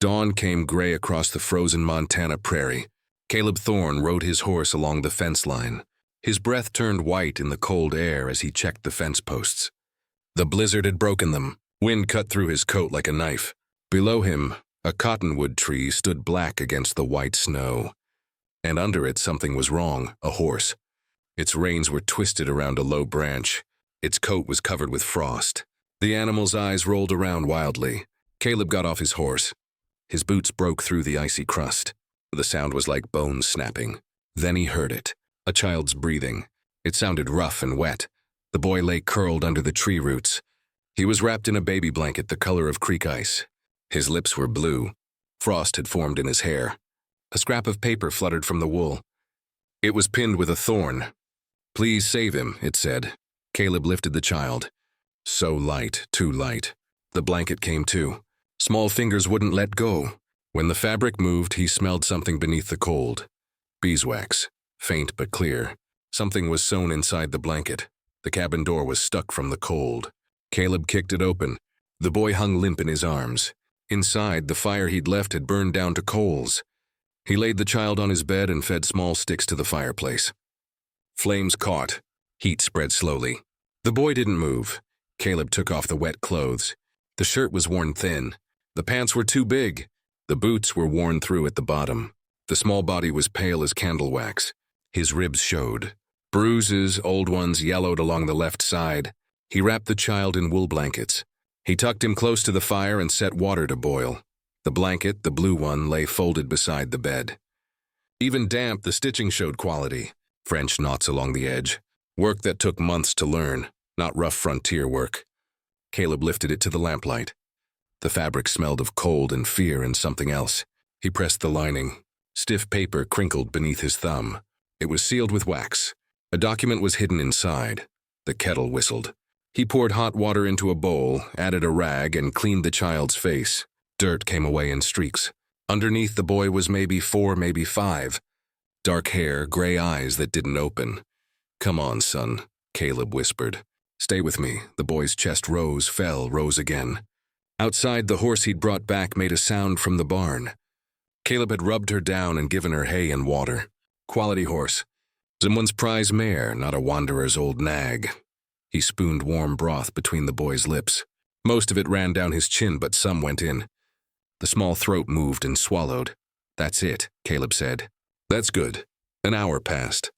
Dawn came gray across the frozen Montana prairie. Caleb Thorne rode his horse along the fence line. His breath turned white in the cold air as he checked the fence posts. The blizzard had broken them. Wind cut through his coat like a knife. Below him, a cottonwood tree stood black against the white snow. And under it something was wrong, a horse. Its reins were twisted around a low branch. Its coat was covered with frost. The animal's eyes rolled around wildly. Caleb got off his horse. His boots broke through the icy crust. The sound was like bones snapping. Then he heard it, a child's breathing. It sounded rough and wet. The boy lay curled under the tree roots. He was wrapped in a baby blanket the color of creek ice. His lips were blue. Frost had formed in his hair. A scrap of paper fluttered from the wool. It was pinned with a thorn. "Please save him," it said. Caleb lifted the child. So light, too light. The blanket came too. Small fingers wouldn't let go. When the fabric moved, he smelled something beneath the cold. Beeswax, faint but clear. Something was sewn inside the blanket. The cabin door was stuck from the cold. Caleb kicked it open. The boy hung limp in his arms. Inside, the fire he'd left had burned down to coals. He laid the child on his bed and fed small sticks to the fireplace. Flames caught. Heat spread slowly. The boy didn't move. Caleb took off the wet clothes. The shirt was worn thin. The pants were too big. The boots were worn through at the bottom. The small body was pale as candle wax. His ribs showed. Bruises, old ones, yellowed along the left side. He wrapped the child in wool blankets. He tucked him close to the fire and set water to boil. The blanket, the blue one, lay folded beside the bed. Even damp, the stitching showed quality. French knots along the edge. Work that took months to learn, not rough frontier work. Caleb lifted it to the lamplight. The fabric smelled of cold and fear and something else. He pressed the lining. Stiff paper crinkled beneath his thumb. It was sealed with wax. A document was hidden inside. The kettle whistled. He poured hot water into a bowl, added a rag, and cleaned the child's face. Dirt came away in streaks. Underneath, the boy was maybe 4, maybe 5. Dark hair, gray eyes that didn't open. "Come on, son," Caleb whispered. "Stay with me." The boy's chest rose, fell, rose again. Outside, the horse he'd brought back made a sound from the barn. Caleb had rubbed her down and given her hay and water. Quality horse. Someone's prize mare, not a wanderer's old nag. He spooned warm broth between the boy's lips. Most of it ran down his chin, but some went in. The small throat moved and swallowed. "That's it," Caleb said. "That's good." An hour passed.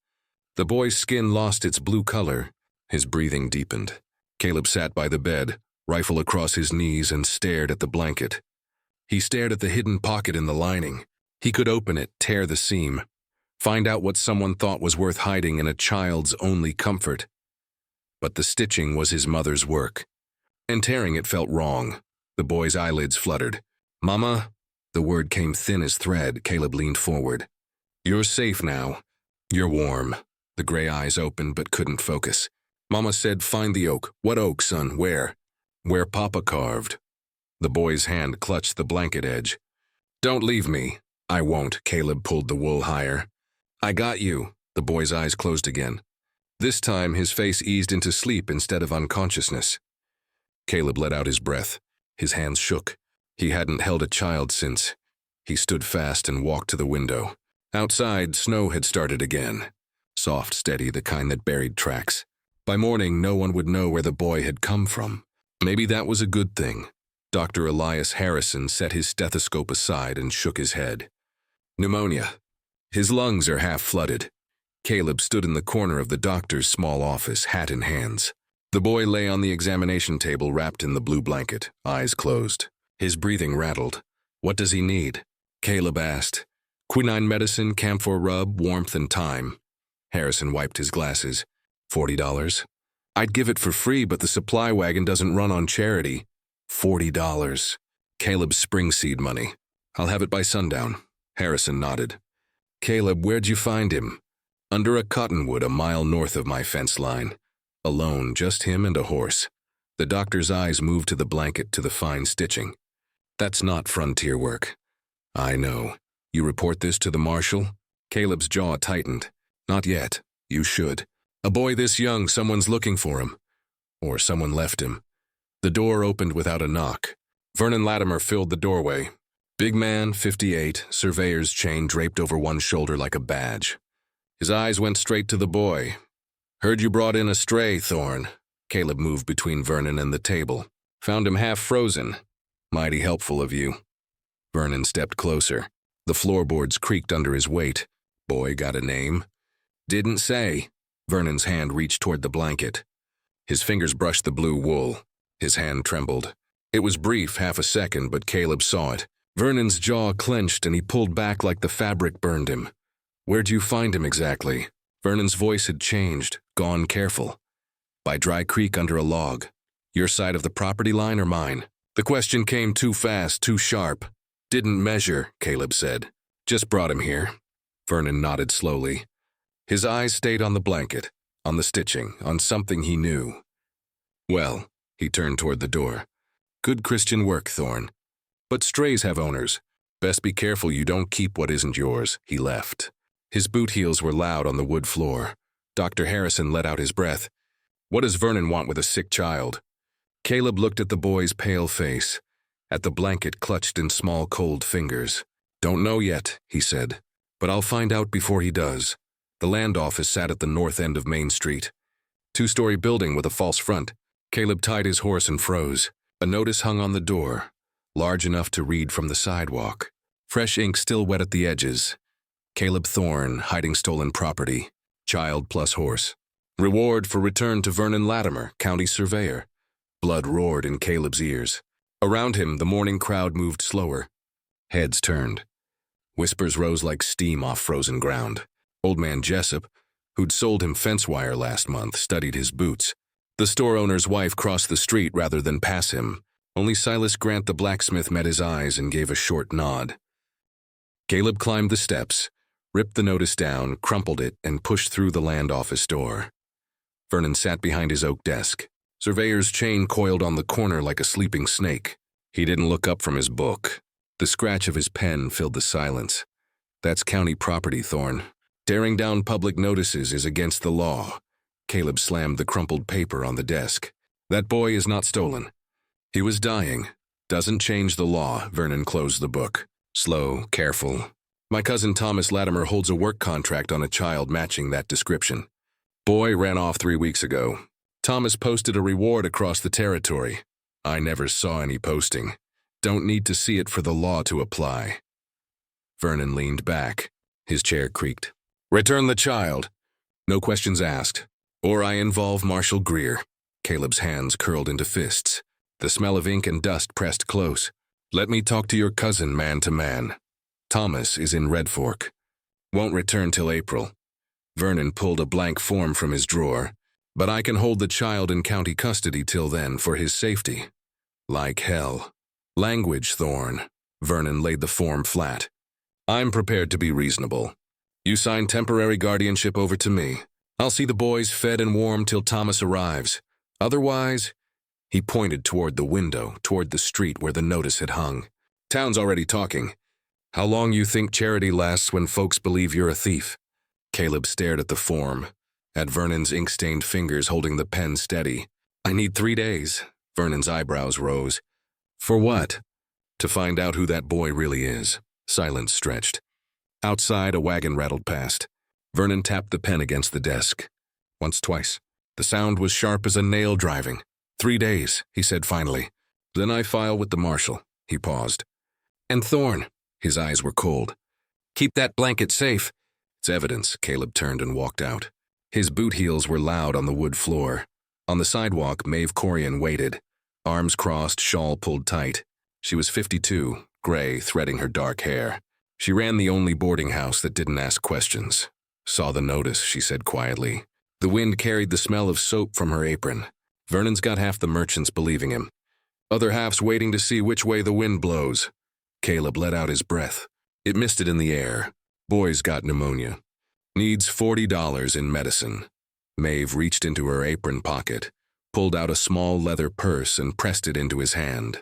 The boy's skin lost its blue color. His breathing deepened. Caleb sat by the bed, rifle across his knees, and stared at the blanket. He stared at the hidden pocket in the lining. He could open it, tear the seam, find out what someone thought was worth hiding in a child's only comfort. But the stitching was his mother's work, and tearing it felt wrong. The boy's eyelids fluttered. "Mama?" The word came thin as thread. Caleb leaned forward. "You're safe now. You're warm." The gray eyes opened but couldn't focus. Mama said, "Find the oak." "What oak, son? Where?" "Where Papa carved." The boy's hand clutched the blanket edge. "Don't leave me." "I won't." Caleb pulled the wool higher. "I got you." The boy's eyes closed again. This time, his face eased into sleep instead of unconsciousness. Caleb let out his breath. His hands shook. He hadn't held a child since. He stood fast and walked to the window. Outside, snow had started again. Soft, steady, the kind that buried tracks. By morning, no one would know where the boy had come from. Maybe that was a good thing. Dr. Elias Harrison set his stethoscope aside and shook his head. "Pneumonia. His lungs are half flooded." Caleb stood in the corner of the doctor's small office, hat in hands. The boy lay on the examination table wrapped in the blue blanket, eyes closed. His breathing rattled. "What does he need?" Caleb asked. "Quinine medicine, camphor rub, warmth and time." Harrison wiped his glasses. $40. "I'd give it for free, but the supply wagon doesn't run on charity." $40. Caleb's spring seed money. "I'll have it by sundown." Harrison nodded. "Caleb, where'd you find him?" "Under a cottonwood a mile north of my fence line. Alone, just him and a horse." The doctor's eyes moved to the blanket, to the fine stitching. "That's not frontier work." "I know. You report this to the marshal?" Caleb's jaw tightened. "Not yet. You should. A boy this young, someone's looking for him. Or someone left him." The door opened without a knock. Vernon Latimer filled the doorway. Big man, 58, surveyor's chain draped over one shoulder like a badge. His eyes went straight to the boy. Heard you brought in a stray, Thorne. Caleb moved between Vernon and the table. Found him half frozen. Mighty helpful of you. Vernon stepped closer. The floorboards creaked under his weight. Boy got a name? Didn't say. Vernon's hand reached toward the blanket. His fingers brushed the blue wool. His hand trembled. It was brief, half a second, but Caleb saw it. Vernon's jaw clenched and he pulled back like the fabric burned him. Where'd you find him exactly? Vernon's voice had changed, gone careful. By Dry Creek under a log. Your side of the property line or mine? The question came too fast, too sharp. Didn't measure, Caleb said. Just brought him here. Vernon nodded slowly. His eyes stayed on the blanket, on the stitching, on something he knew. Well, he turned toward the door. Good Christian work, Thorne. But strays have owners. Best be careful you don't keep what isn't yours. He left. His boot heels were loud on the wood floor. Dr. Harrison let out his breath. What does Vernon want with a sick child? Caleb looked at the boy's pale face, at the blanket clutched in small cold fingers. Don't know yet, he said, but I'll find out before he does. The land office sat at the north end of Main Street. Two-story building with a false front. Caleb tied his horse and froze. A notice hung on the door, large enough to read from the sidewalk. Fresh ink still wet at the edges. Caleb Thorne, hiding stolen property. Child plus horse. Reward for return to Vernon Latimer, county surveyor. Blood roared in Caleb's ears. Around him, the morning crowd moved slower. Heads turned. Whispers rose like steam off frozen ground. Old man Jessup, who'd sold him fence wire last month, studied his boots. The store owner's wife crossed the street rather than pass him. Only Silas Grant the blacksmith met his eyes and gave a short nod. Caleb climbed the steps, ripped the notice down, crumpled it, and pushed through the land office door. Vernon sat behind his oak desk. Surveyor's chain coiled on the corner like a sleeping snake. He didn't look up from his book. The scratch of his pen filled the silence. That's county property, Thorne. Tearing down public notices is against the law. Caleb slammed the crumpled paper on the desk. That boy is not stolen. He was dying. Doesn't change the law. Vernon closed the book. Slow, careful. My cousin Thomas Latimer holds a work contract on a child matching that description. Boy ran off 3 weeks ago. Thomas posted a reward across the territory. I never saw any posting. Don't need to see it for the law to apply. Vernon leaned back. His chair creaked. Return the child. No questions asked. Or I involve Marshal Greer. Caleb's hands curled into fists. The smell of ink and dust pressed close. Let me talk to your cousin man to man. Thomas is in Red Fork. Won't return till April. Vernon pulled a blank form from his drawer. But I can hold the child in county custody till then for his safety. Like hell. Language, Thorne. Vernon laid the form flat. I'm prepared to be reasonable. You sign temporary guardianship over to me. I'll see the boys fed and warmed till Thomas arrives. Otherwise, he pointed toward the window, toward the street where the notice had hung. Town's already talking. How long you think charity lasts when folks believe you're a thief? Caleb stared at the form, at Vernon's ink-stained fingers holding the pen steady. I need 3 days. Vernon's eyebrows rose. For what? To find out who that boy really is. Silence stretched. Outside, a wagon rattled past. Vernon tapped the pen against the desk. Once, twice. The sound was sharp as a nail driving. 3 days, he said finally. Then I file with the marshal. He paused. And Thorne. His eyes were cold. Keep that blanket safe. It's evidence. Caleb turned and walked out. His boot heels were loud on the wood floor. On the sidewalk, Maeve Corian waited. Arms crossed, shawl pulled tight. She was 52, gray, threading her dark hair. She ran the only boarding house that didn't ask questions. Saw the notice, she said quietly. The wind carried the smell of soap from her apron. Vernon's got half the merchants believing him. Other half's waiting to see which way the wind blows. Caleb let out his breath. It misted in the air. Boy's got pneumonia. Needs $40 in medicine. Maeve reached into her apron pocket, pulled out a small leather purse and pressed it into his hand.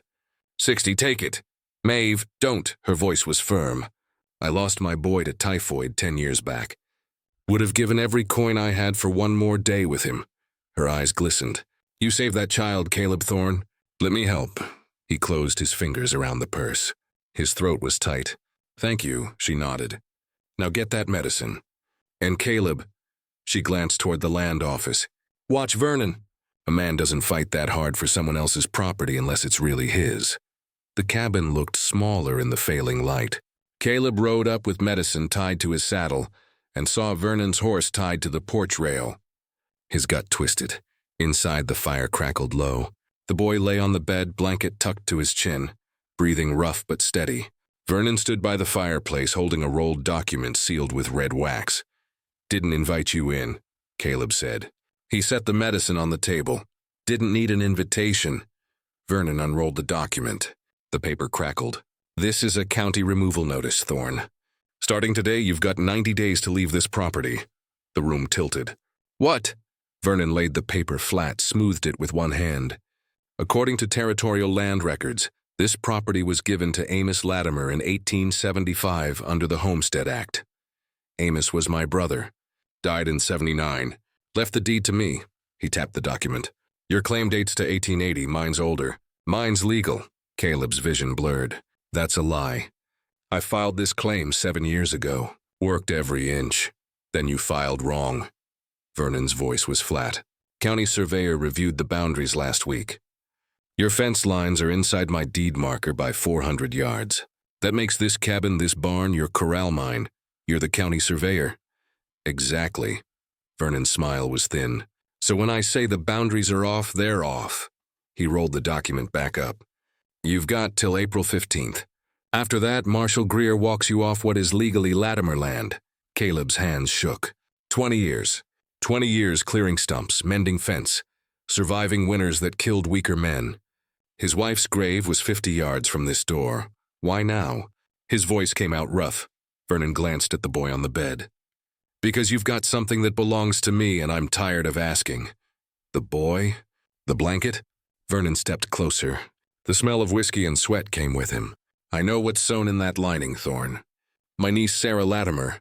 60, take it. Maeve, don't. Her voice was firm. I lost my boy to typhoid 10 years back. Would have given every coin I had for one more day with him. Her eyes glistened. You save that child, Caleb Thorne. Let me help. He closed his fingers around the purse. His throat was tight. "Thank you," she nodded. "Now get that medicine." "And Caleb," she glanced toward the land office. "Watch Vernon." A man doesn't fight that hard for someone else's property unless it's really his. The cabin looked smaller in the failing light. Caleb rode up with medicine tied to his saddle and saw Vernon's horse tied to the porch rail. His gut twisted. Inside, the fire crackled low. The boy lay on the bed, blanket tucked to his chin, breathing rough but steady. Vernon stood by the fireplace holding a rolled document sealed with red wax. "Didn't invite you in," Caleb said. He set the medicine on the table. "Didn't need an invitation." Vernon unrolled the document. The paper crackled. "This is a county removal notice, Thorne. Starting today, you've got 90 days to leave this property." The room tilted. "What?" Vernon laid the paper flat, smoothed it with one hand. "According to territorial land records, this property was given to Amos Latimer in 1875 under the Homestead Act. Amos was my brother. Died in 79. Left the deed to me." He tapped the document. "Your claim dates to 1880, mine's older. Mine's legal." Caleb's vision blurred. "That's a lie. I filed this claim 7 years ago. Worked every inch. Then you filed wrong." Vernon's voice was flat. "County surveyor reviewed the boundaries last week. Your fence lines are inside my deed marker by 400 yards. That makes this cabin, this barn, your corral mine. You're the county surveyor." "Exactly." Vernon's smile was thin. "So when I say the boundaries are off, they're off." He rolled the document back up. "You've got till April 15th. After that, Marshal Greer walks you off what is legally Latimer land." Caleb's hands shook. 20 years. 20 years clearing stumps, mending fence, surviving winters that killed weaker men. His wife's grave was 50 yards from this door. Why now? His voice came out rough. Vernon glanced at the boy on the bed. "Because you've got something that belongs to me and I'm tired of asking." "The boy? The blanket?" Vernon stepped closer. The smell of whiskey and sweat came with him. "I know what's sewn in that lining, Thorne. My niece Sarah Latimer.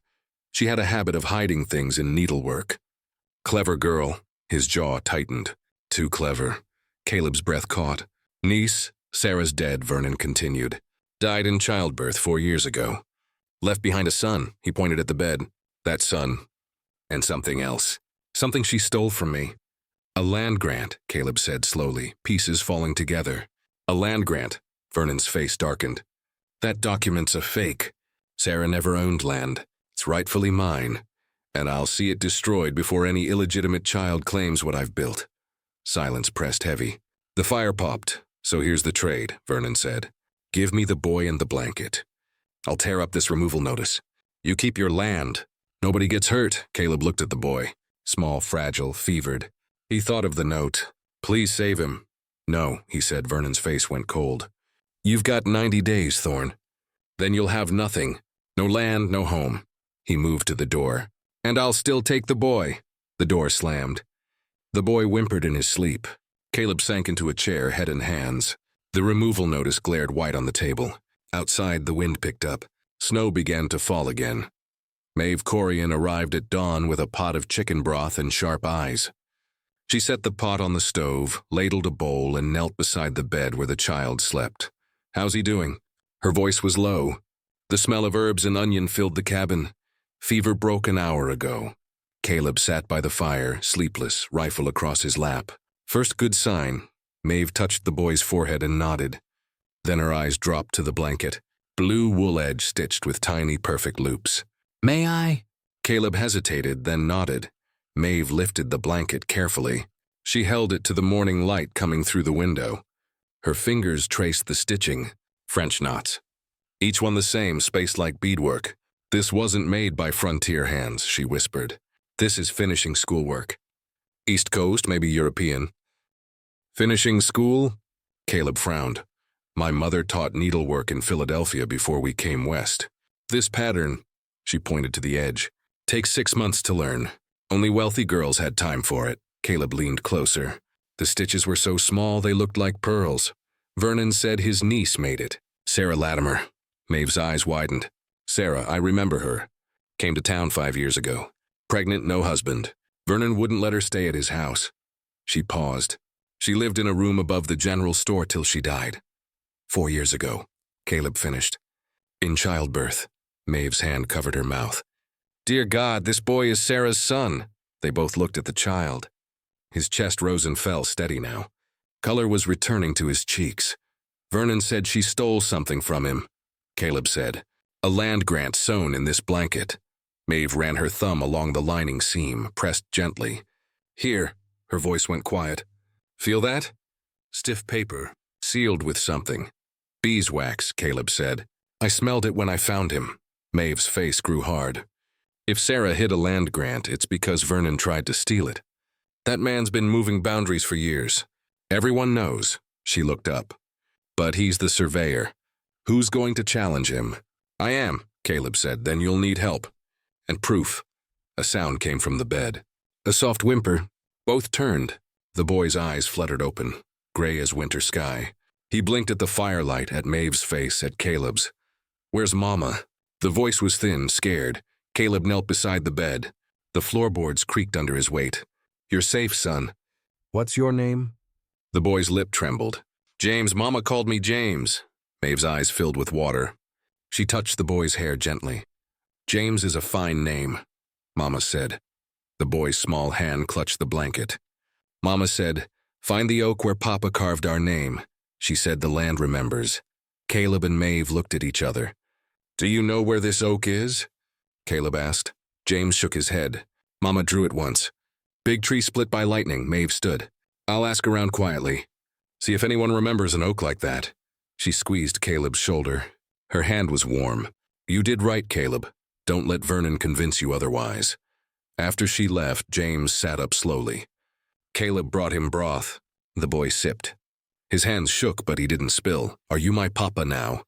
She had a habit of hiding things in needlework. Clever girl." His jaw tightened. "Too clever." Caleb's breath caught. "Niece, Sarah's dead," Vernon continued. "Died in childbirth 4 years ago. Left behind a son," he pointed at the bed. "That son. And something else. Something she stole from me." "A land grant," Caleb said slowly, pieces falling together. "A land grant." Vernon's face darkened. "That document's a fake. Sarah never owned land. It's rightfully mine. And I'll see it destroyed before any illegitimate child claims what I've built." Silence pressed heavy. "The fire popped, so here's the trade," Vernon said. "Give me the boy and the blanket. I'll tear up this removal notice. You keep your land. Nobody gets hurt." Caleb looked at the boy. Small, fragile, fevered. He thought of the note. "Please save him." "No," he said. Vernon's face went cold. "You've got 90 days, Thorne. Then you'll have nothing. No land, no home." He moved to the door. "And I'll still take the boy." The door slammed. The boy whimpered in his sleep. Caleb sank into a chair, head in hands. The removal notice glared white on the table. Outside, the wind picked up. Snow began to fall again. Maeve Corian arrived at dawn with a pot of chicken broth and sharp eyes. She set the pot on the stove, ladled a bowl, and knelt beside the bed where the child slept. "How's he doing?" Her voice was low. The smell of herbs and onion filled the cabin. "Fever broke an hour ago." Caleb sat by the fire, sleepless, rifle across his lap. "First good sign." Maeve touched the boy's forehead and nodded. Then her eyes dropped to the blanket. Blue wool edge stitched with tiny, perfect loops. "May I?" Caleb hesitated, then nodded. Maeve lifted the blanket carefully. She held it to the morning light coming through the window. Her fingers traced the stitching. French knots. Each one the same, spaced like beadwork. "This wasn't made by Frontier hands," she whispered. "This is finishing schoolwork. East Coast, maybe European." "Finishing school?" Caleb frowned. "My mother taught needlework in Philadelphia before we came west. This pattern," she pointed to the edge, "takes 6 months to learn. Only wealthy girls had time for it." Caleb leaned closer. The stitches were so small they looked like pearls. Vernon said his niece made it. "Sarah Latimer." Maeve's eyes widened. "Sarah, I remember her. Came to town 5 years ago. Pregnant, no husband. Vernon wouldn't let her stay at his house." She paused. "She lived in a room above the general store till she died. 4 years ago," Caleb finished. In childbirth. Maeve's hand covered her mouth. Dear God, this boy is Sarah's son. They both looked at the child. His chest rose and fell steady now. Color was returning to his cheeks. Vernon said she stole something from him. Caleb said, a land grant sewn in this blanket. Maeve ran her thumb along the lining seam, pressed gently. Here, her voice went quiet. Feel that? Stiff paper, sealed with something. Beeswax, Caleb said. I smelled it when I found him. Maeve's face grew hard. If Sarah hid a land grant, it's because Vernon tried to steal it. That man's been moving boundaries for years. Everyone knows. She looked up. But he's the surveyor. Who's going to challenge him? I am, Caleb said. Then you'll need help. And proof. A sound came from the bed. A soft whimper. Both turned. The boy's eyes fluttered open, gray as winter sky. He blinked at the firelight, at Maeve's face, at Caleb's. Where's Mama? The voice was thin, scared. Caleb knelt beside the bed. The floorboards creaked under his weight. You're safe, son. What's your name? The boy's lip trembled. James, Mama called me James. Maeve's eyes filled with water. She touched the boy's hair gently. James is a fine name, Mama said. The boy's small hand clutched the blanket. Mama said, find the oak where Papa carved our name. She said the land remembers. Caleb and Maeve looked at each other. Do you know where this oak is? Caleb asked. James shook his head. Mama drew it once. Big tree split by lightning, Maeve stood. I'll ask around quietly. See if anyone remembers an oak like that. She squeezed Caleb's shoulder. Her hand was warm. You did right, Caleb. Don't let Vernon convince you otherwise. After she left, James sat up slowly. Caleb brought him broth. The boy sipped. His hands shook, but he didn't spill. Are you my papa now?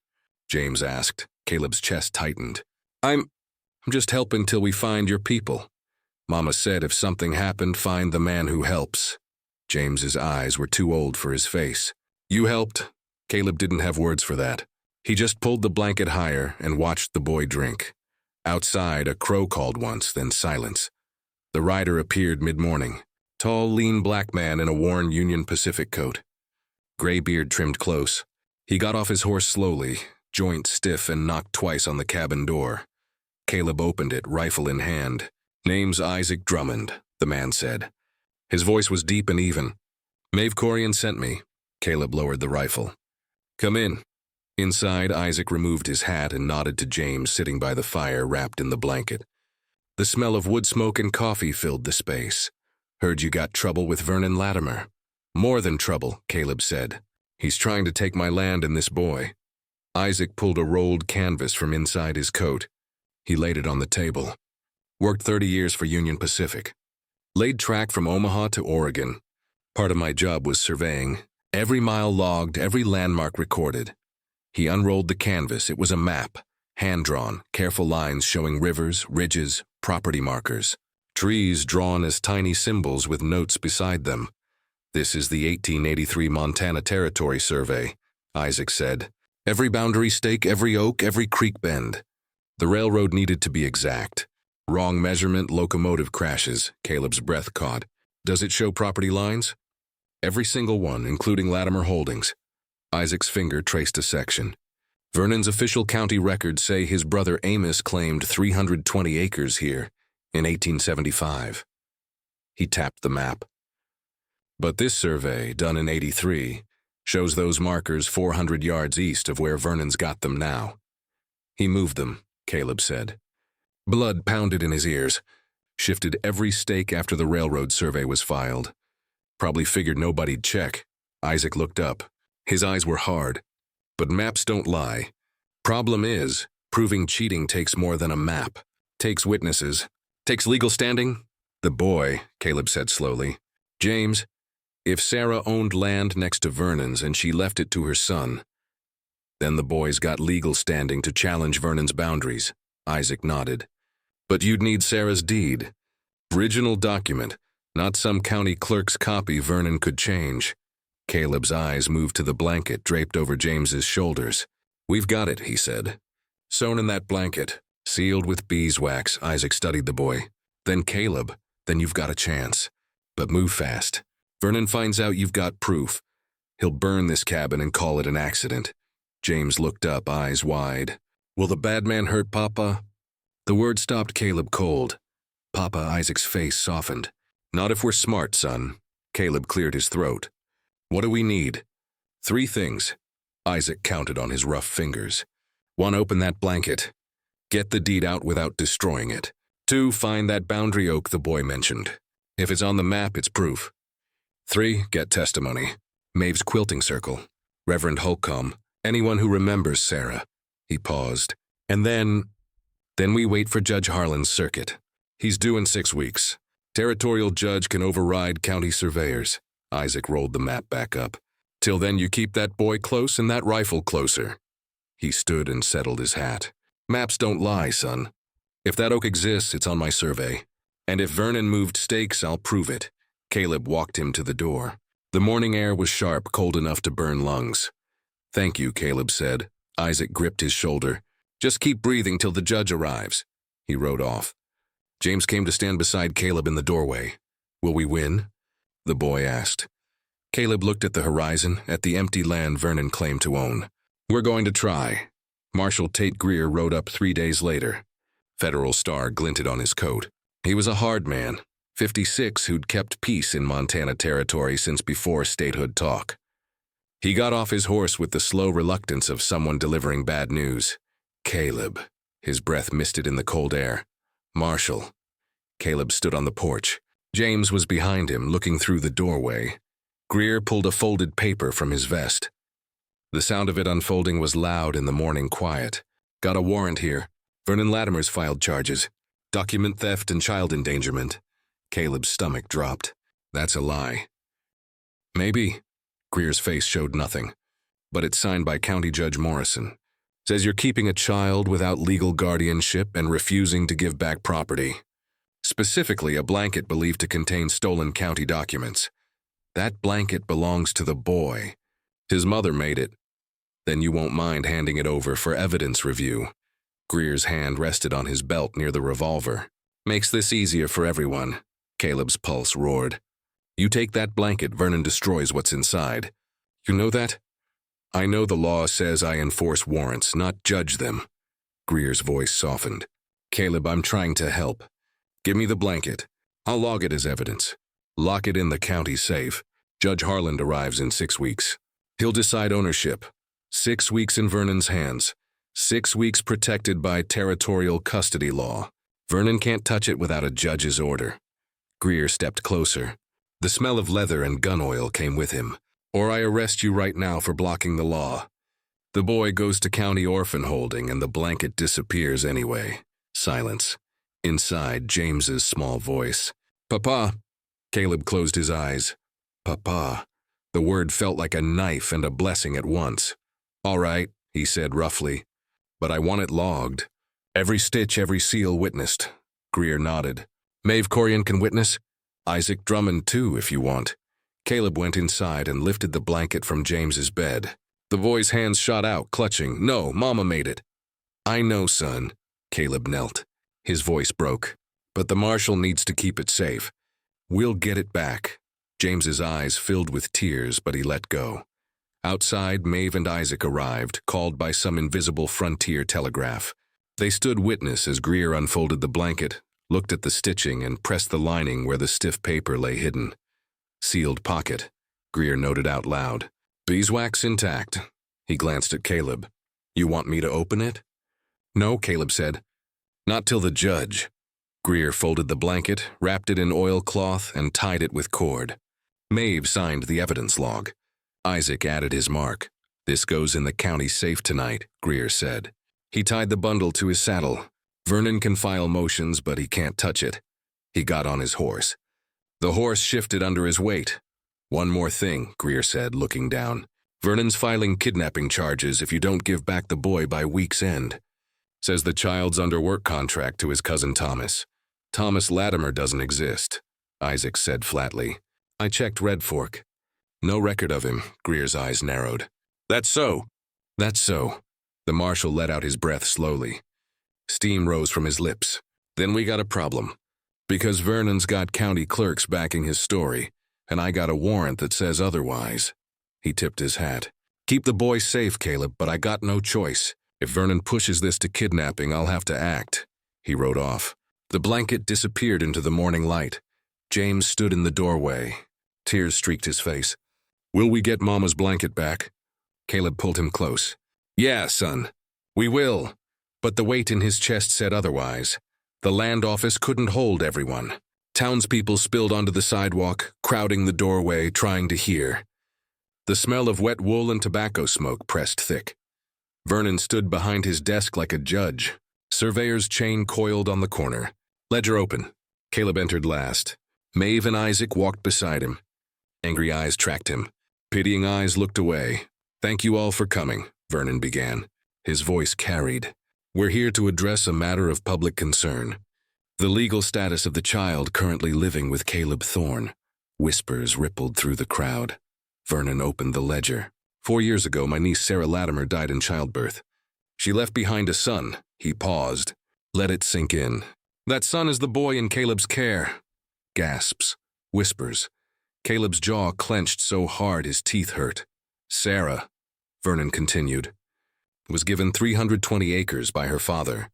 James asked. Caleb's chest tightened. I'm just helping till we find your people. Mama said if something happened, find the man who helps. James's eyes were too old for his face. You helped? Caleb didn't have words for that. He just pulled the blanket higher and watched the boy drink. Outside, a crow called once, then silence. The rider appeared mid-morning. Tall, lean black man in a worn Union Pacific coat. Gray beard trimmed close. He got off his horse slowly, joints stiff, and knocked twice on the cabin door. Caleb opened it, rifle in hand. Name's Isaac Drummond, the man said. His voice was deep and even. Maeve Corian sent me. Caleb lowered the rifle. Come in. Inside, Isaac removed his hat and nodded to James sitting by the fire wrapped in the blanket. The smell of wood smoke and coffee filled the space. Heard you got trouble with Vernon Latimer. More than trouble, Caleb said. He's trying to take my land and this boy. Isaac pulled a rolled canvas from inside his coat. He laid it on the table. Worked 30 years for Union Pacific. Laid track from Omaha to Oregon. Part of my job was surveying. Every mile logged, every landmark recorded. He unrolled the canvas. It was a map, hand-drawn, careful lines showing rivers, ridges, property markers. Trees drawn as tiny symbols with notes beside them. This is the 1883 Montana Territory Survey, Isaac said. Every boundary stake, every oak, every creek bend. The railroad needed to be exact. Wrong measurement, locomotive crashes, Caleb's breath caught. Does it show property lines? Every single one, including Latimer Holdings. Isaac's finger traced a section. Vernon's official county records say his brother Amos claimed 320 acres here in 1875. He tapped the map. But this survey, done in '83, shows those markers 400 yards east of where Vernon's got them now. He moved them, Caleb said. Blood pounded in his ears. Shifted every stake after the railroad survey was filed. Probably figured nobody'd check. Isaac looked up. His eyes were hard. But maps don't lie. Problem is, proving cheating takes more than a map. Takes witnesses. Takes legal standing. The boy, Caleb said slowly. James, if Sarah owned land next to Vernon's and she left it to her son, then the boy's got legal standing to challenge Vernon's boundaries. Isaac nodded. But you'd need Sarah's deed. Original document, not some county clerk's copy Vernon could change. Caleb's eyes moved to the blanket draped over James's shoulders. We've got it, he said. Sewn in that blanket, sealed with beeswax. Isaac studied the boy. Then Caleb, then you've got a chance. But move fast. Vernon finds out you've got proof. He'll burn this cabin and call it an accident. James looked up, eyes wide. Will the bad man hurt Papa? The word stopped Caleb cold. Papa Isaac's face softened. Not if we're smart, son. Caleb cleared his throat. What do we need? 3 things. Isaac counted on his rough fingers. 1, open that blanket. Get the deed out without destroying it. 2, find that boundary oak the boy mentioned. If it's on the map, it's proof. 3, get testimony. Maeve's quilting circle. Reverend Holcomb. Anyone who remembers Sarah. He paused. And then we wait for Judge Harlan's circuit. He's due in 6 weeks. Territorial judge can override county surveyors. Isaac rolled the map back up. Till then, you keep that boy close and that rifle closer. He stood and settled his hat. Maps don't lie, son. If that oak exists, it's on my survey. And if Vernon moved stakes, I'll prove it. Caleb walked him to the door. The morning air was sharp, cold enough to burn lungs. Thank you, Caleb said. Isaac gripped his shoulder. Just keep breathing till the judge arrives. He rode off. James came to stand beside Caleb in the doorway. Will we win? The boy asked. Caleb looked at the horizon, at the empty land Vernon claimed to own. We're going to try. Marshal Tate Greer rode up 3 days later. Federal star glinted on his coat. He was a hard man, 56, who'd kept peace in Montana territory since before statehood talk. He got off his horse with the slow reluctance of someone delivering bad news. Caleb. His breath misted in the cold air. Marshal. Caleb stood on the porch. James was behind him, looking through the doorway. Greer pulled a folded paper from his vest. The sound of it unfolding was loud in the morning quiet. Got a warrant here. Vernon Latimer's filed charges. Document theft and child endangerment. Caleb's stomach dropped. That's a lie. Maybe. Greer's face showed nothing. But it's signed by County Judge Morrison. Says you're keeping a child without legal guardianship and refusing to give back property. Specifically, a blanket believed to contain stolen county documents. That blanket belongs to the boy. His mother made it. Then you won't mind handing it over for evidence review. Greer's hand rested on his belt near the revolver. Makes this easier for everyone. Caleb's pulse roared. You take that blanket, Vernon destroys what's inside. You know that? I know the law says I enforce warrants, not judge them. Greer's voice softened. Caleb, I'm trying to help. Give me the blanket. I'll log it as evidence. Lock it in the county safe. Judge Harlan arrives in 6 weeks. He'll decide ownership. 6 weeks in Vernon's hands. 6 weeks protected by territorial custody law. Vernon can't touch it without a judge's order. Greer stepped closer. The smell of leather and gun oil came with him. Or I arrest you right now for blocking the law. The boy goes to county orphan holding and the blanket disappears anyway. Silence. Inside, James's small voice. Papa. Caleb closed his eyes. Papa. The word felt like a knife and a blessing at once. All right, he said roughly. But I want it logged. Every stitch, every seal witnessed. Greer nodded. Maeve Corian can witness? Isaac Drummond too, if you want. Caleb went inside and lifted the blanket from James's bed. The boy's hands shot out, clutching. No, Mama made it. I know, son. Caleb knelt. His voice broke. But the marshal needs to keep it safe. We'll get it back. James's eyes filled with tears, but he let go. Outside, Maeve and Isaac arrived, called by some invisible frontier telegraph. They stood witness as Greer unfolded the blanket, looked at the stitching, and pressed the lining where the stiff paper lay hidden. Sealed pocket, Greer noted out loud. Beeswax intact. He glanced at Caleb. You want me to open it? No, Caleb said. Not till the judge. Greer folded the blanket, wrapped it in oilcloth, and tied it with cord. Maeve signed the evidence log. Isaac added his mark. This goes in the county safe tonight, Greer said. He tied the bundle to his saddle. Vernon can file motions, but he can't touch it. He got on his horse. The horse shifted under his weight. One more thing, Greer said, looking down. Vernon's filing kidnapping charges if you don't give back the boy by week's end. Says the child's under work contract to his cousin Thomas. Thomas Latimer doesn't exist, Isaac said flatly. I checked Red Fork. No record of him, Greer's eyes narrowed. That's so. That's so. The marshal let out his breath slowly. Steam rose from his lips. Then we got a problem. Because Vernon's got county clerks backing his story, and I got a warrant that says otherwise. He tipped his hat. Keep the boy safe, Caleb, but I got no choice. If Vernon pushes this to kidnapping, I'll have to act. He rode off. The blanket disappeared into the morning light. James stood in the doorway. Tears streaked his face. Will we get Mama's blanket back? Caleb pulled him close. Yeah, son. We will. But the weight in his chest said otherwise. The land office couldn't hold everyone. Townspeople spilled onto the sidewalk, crowding the doorway, trying to hear. The smell of wet wool and tobacco smoke pressed thick. Vernon stood behind his desk like a judge. Surveyor's chain coiled on the corner. Ledger open. Caleb entered last. Maeve and Isaac walked beside him. Angry eyes tracked him. Pitying eyes looked away. Thank you all for coming, Vernon began. His voice carried. We're here to address a matter of public concern. The legal status of the child currently living with Caleb Thorne. Whispers rippled through the crowd. Vernon opened the ledger. 4 years ago, my niece Sarah Latimer died in childbirth. She left behind a son. He paused. Let it sink in. That son is the boy in Caleb's care. Gasps. Whispers. Caleb's jaw clenched so hard his teeth hurt. Sarah, Vernon continued, was given 320 acres by her father,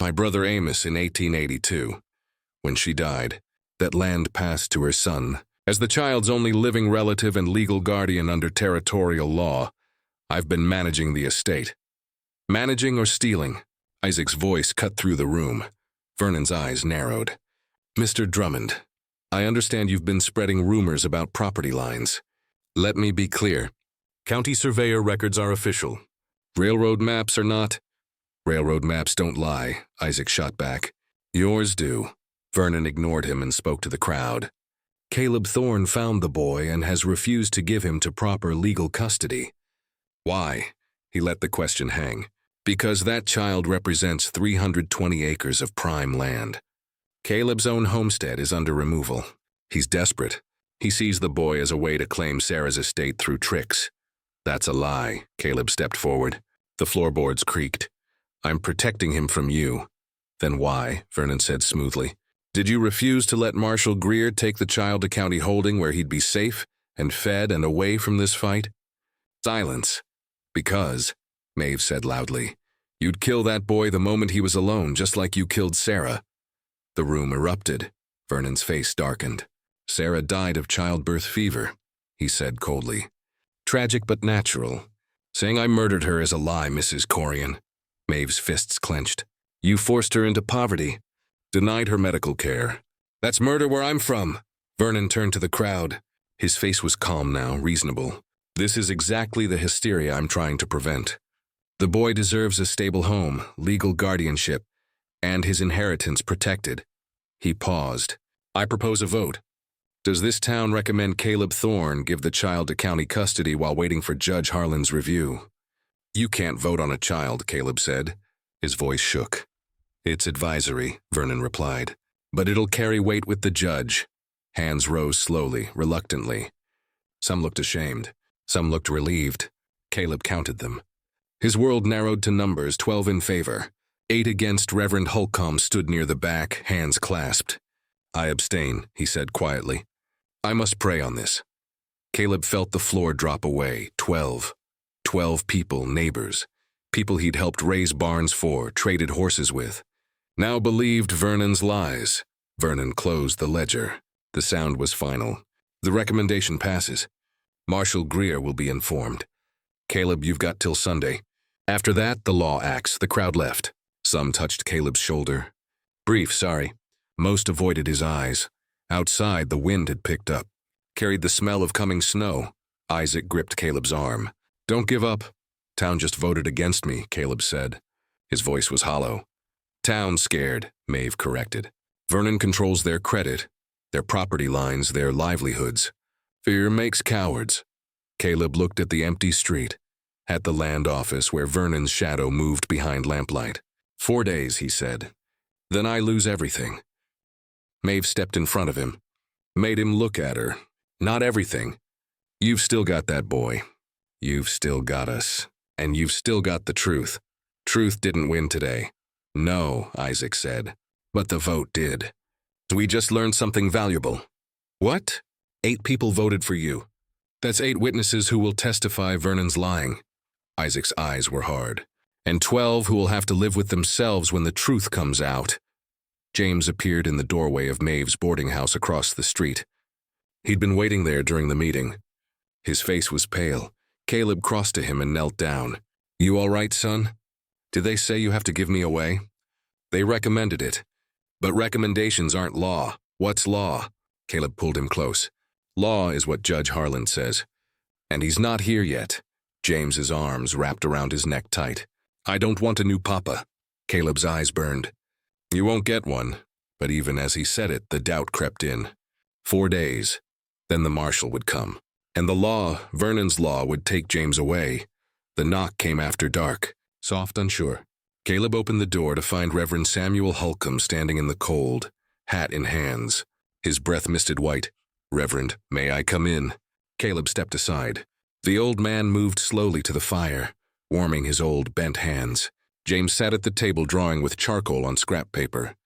my brother Amos, in 1882. When she died, that land passed to her son. As the child's only living relative and legal guardian under territorial law, I've been managing the estate. Managing or stealing? Isaac's voice cut through the room. Vernon's eyes narrowed. Mr. Drummond, I understand you've been spreading rumors about property lines. Let me be clear. County surveyor records are official. Railroad maps are not. Railroad maps don't lie, Isaac shot back. Yours do. Vernon ignored him and spoke to the crowd. Caleb Thorne found the boy and has refused to give him to proper legal custody. Why? He let the question hang. Because that child represents 320 acres of prime land. Caleb's own homestead is under removal. He's desperate. He sees the boy as a way to claim Sarah's estate through tricks. That's a lie. Caleb stepped forward. The floorboards creaked. I'm protecting him from you. Then why? Vernon said smoothly. Did you refuse to let Marshal Greer take the child to county holding where he'd be safe and fed and away from this fight? Silence. Because, Maeve said loudly, you'd kill that boy the moment he was alone, just like you killed Sarah. The room erupted. Vernon's face darkened. Sarah died of childbirth fever, he said coldly. Tragic but natural. Saying I murdered her is a lie, Mrs. Corian. Maeve's fists clenched. You forced her into poverty. Denied her medical care. That's murder where I'm from. Vernon turned to the crowd. His face was calm now, reasonable. This is exactly the hysteria I'm trying to prevent. The boy deserves a stable home, legal guardianship, and his inheritance protected. He paused. I propose a vote. Does this town recommend Caleb Thorne give the child to county custody while waiting for Judge Harlan's review? You can't vote on a child, Caleb said. His voice shook. It's advisory, Vernon replied. But it'll carry weight with the judge. Hands rose slowly, reluctantly. Some looked ashamed. Some looked relieved. Caleb counted them. His world narrowed to numbers, 12 in favor. 8 against. Reverend Holcomb stood near the back, hands clasped. I abstain, he said quietly. I must pray on this. Caleb felt the floor drop away. 12. 12 people, neighbors. People he'd helped raise barns for, traded horses with. Now believed Vernon's lies. Vernon closed the ledger. The sound was final. The recommendation passes. Marshal Greer will be informed. Caleb, you've got till Sunday. After that, the law acts. The crowd left. Some touched Caleb's shoulder. Brief, sorry. Most avoided his eyes. Outside, the wind had picked up. Carried the smell of coming snow. Isaac gripped Caleb's arm. Don't give up. Town just voted against me, Caleb said. His voice was hollow. Town scared, Maeve corrected. Vernon controls their credit, their property lines, their livelihoods. Fear makes cowards. Caleb looked at the empty street, at the land office where Vernon's shadow moved behind lamplight. 4 days, he said. Then I lose everything. Maeve stepped in front of him, made him look at her. Not everything. You've still got that boy. You've still got us. And you've still got the truth. Truth didn't win today. No, Isaac said. But the vote did. We just learned something valuable. What? 8 people voted for you. That's 8 witnesses who will testify Vernon's lying. Isaac's eyes were hard. and 12 who will have to live with themselves when the truth comes out. James appeared in the doorway of Maeve's boarding house across the street. He'd been waiting there during the meeting. His face was pale. Caleb crossed to him and knelt down. "You all right, son? Did they say you have to give me away?" "They recommended it. But recommendations aren't law. What's law?" Caleb pulled him close. "Law is what Judge Harlan says. And he's not here yet." James's arms wrapped around his neck tight. "I don't want a new papa." Caleb's eyes burned. "You won't get one." But even as he said it, the doubt crept in. 4 days. Then the marshal would come. And the law, Vernon's law, would take James away. The knock came after dark, soft, unsure. Caleb opened the door to find Reverend Samuel Holcomb standing in the cold, hat in hands. His breath misted white. "Reverend, may I come in?" Caleb stepped aside. The old man moved slowly to the fire, warming his old, bent hands. James sat at the table drawing with charcoal on scrap paper.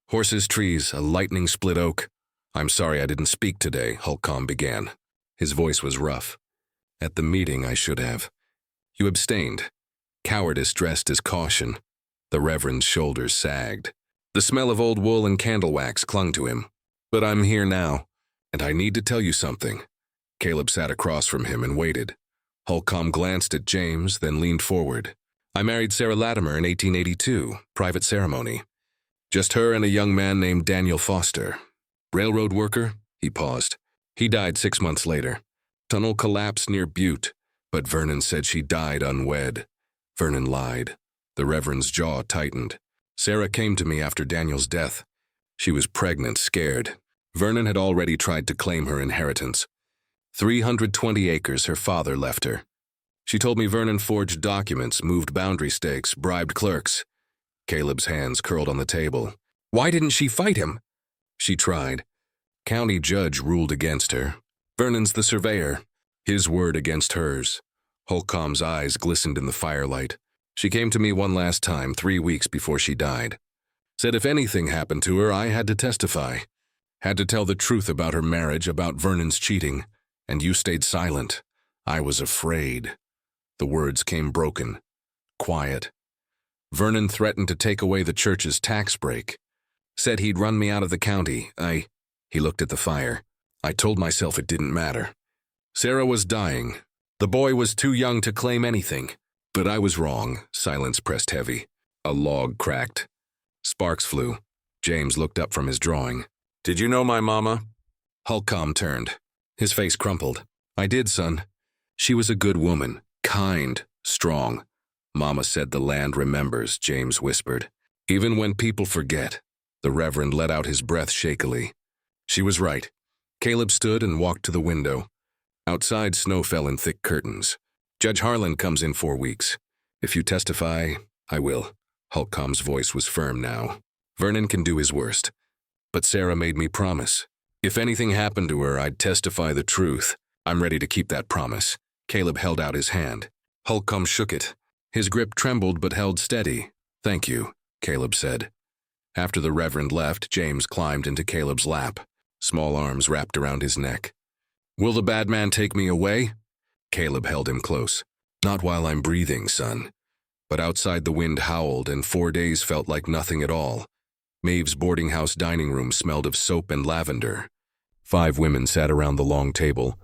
"Horses, trees, a lightning-split oak. I'm sorry I didn't speak today," Holcomb began. His voice was rough. "At the meeting, I should have. You abstained." Cowardice dressed as caution. The Reverend's shoulders sagged. The smell of old wool and candle wax clung to him. "But I'm here now, and I need to tell you something." Caleb sat across from him and waited. Holcomb glanced at James, then leaned forward. "I married Sarah Latimer in 1882, private ceremony. Just her and a young man named Daniel Foster. Railroad worker?" He paused. "He died 6 months later. Tunnel collapsed near Butte, but Vernon said she died unwed." Vernon lied. The Reverend's jaw tightened. "Sarah came to me after Daniel's death. She was pregnant, scared. Vernon had already tried to claim her inheritance. 320 acres her father left her. She told me Vernon forged documents, moved boundary stakes, bribed clerks." Caleb's hands curled on the table. "Why didn't she fight him?" "She tried. County judge ruled against her. Vernon's the surveyor. His word against hers." Holcomb's eyes glistened in the firelight. "She came to me one last time, 3 weeks before she died. Said if anything happened to her, I had to testify. Had to tell the truth about her marriage, about Vernon's cheating. And you stayed silent. I was afraid." The words came broken, quiet. "Vernon threatened to take away the church's tax break. Said he'd run me out of the county. He looked at the fire. "I told myself it didn't matter. Sarah was dying. The boy was too young to claim anything. But I was wrong." Silence pressed heavy. A log cracked. Sparks flew. James looked up from his drawing. "Did you know my mama?" Holcomb turned. His face crumpled. "I did, son. She was a good woman, kind, strong. Mama said the land remembers," James whispered. "Even when people forget." The Reverend let out his breath shakily. She was right. Caleb stood and walked to the window. Outside, snow fell in thick curtains. "Judge Harlan comes in 4 weeks. If you testify, I will." Holcomb's voice was firm now. "Vernon can do his worst. But Sarah made me promise. If anything happened to her, I'd testify the truth. I'm ready to keep that promise." Caleb held out his hand. Holcomb shook it. His grip trembled but held steady. "Thank you," Caleb said. After the Reverend left, James climbed into Caleb's lap, small arms wrapped around his neck. "Will the bad man take me away?" Caleb held him close. "Not while I'm breathing, son." But outside the wind howled, and 4 days felt like nothing at all. Maeve's boarding house dining room smelled of soap and lavender. 5 women sat around the long table.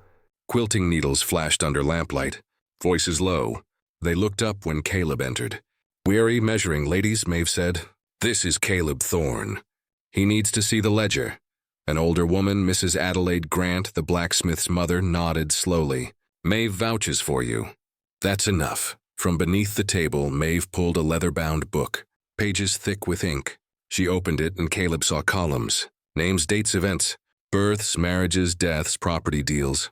Quilting needles flashed under lamplight, voices low. They looked up when Caleb entered. "Weary measuring, ladies," Maeve said. "This is Caleb Thorne. He needs to see the ledger." An older woman, Mrs. Adelaide Grant, the blacksmith's mother, nodded slowly. "Maeve vouches for you." "That's enough." From beneath the table, Maeve pulled a leather-bound book, pages thick with ink. She opened it and Caleb saw columns. Names, dates, events. Births, marriages, deaths, property deals.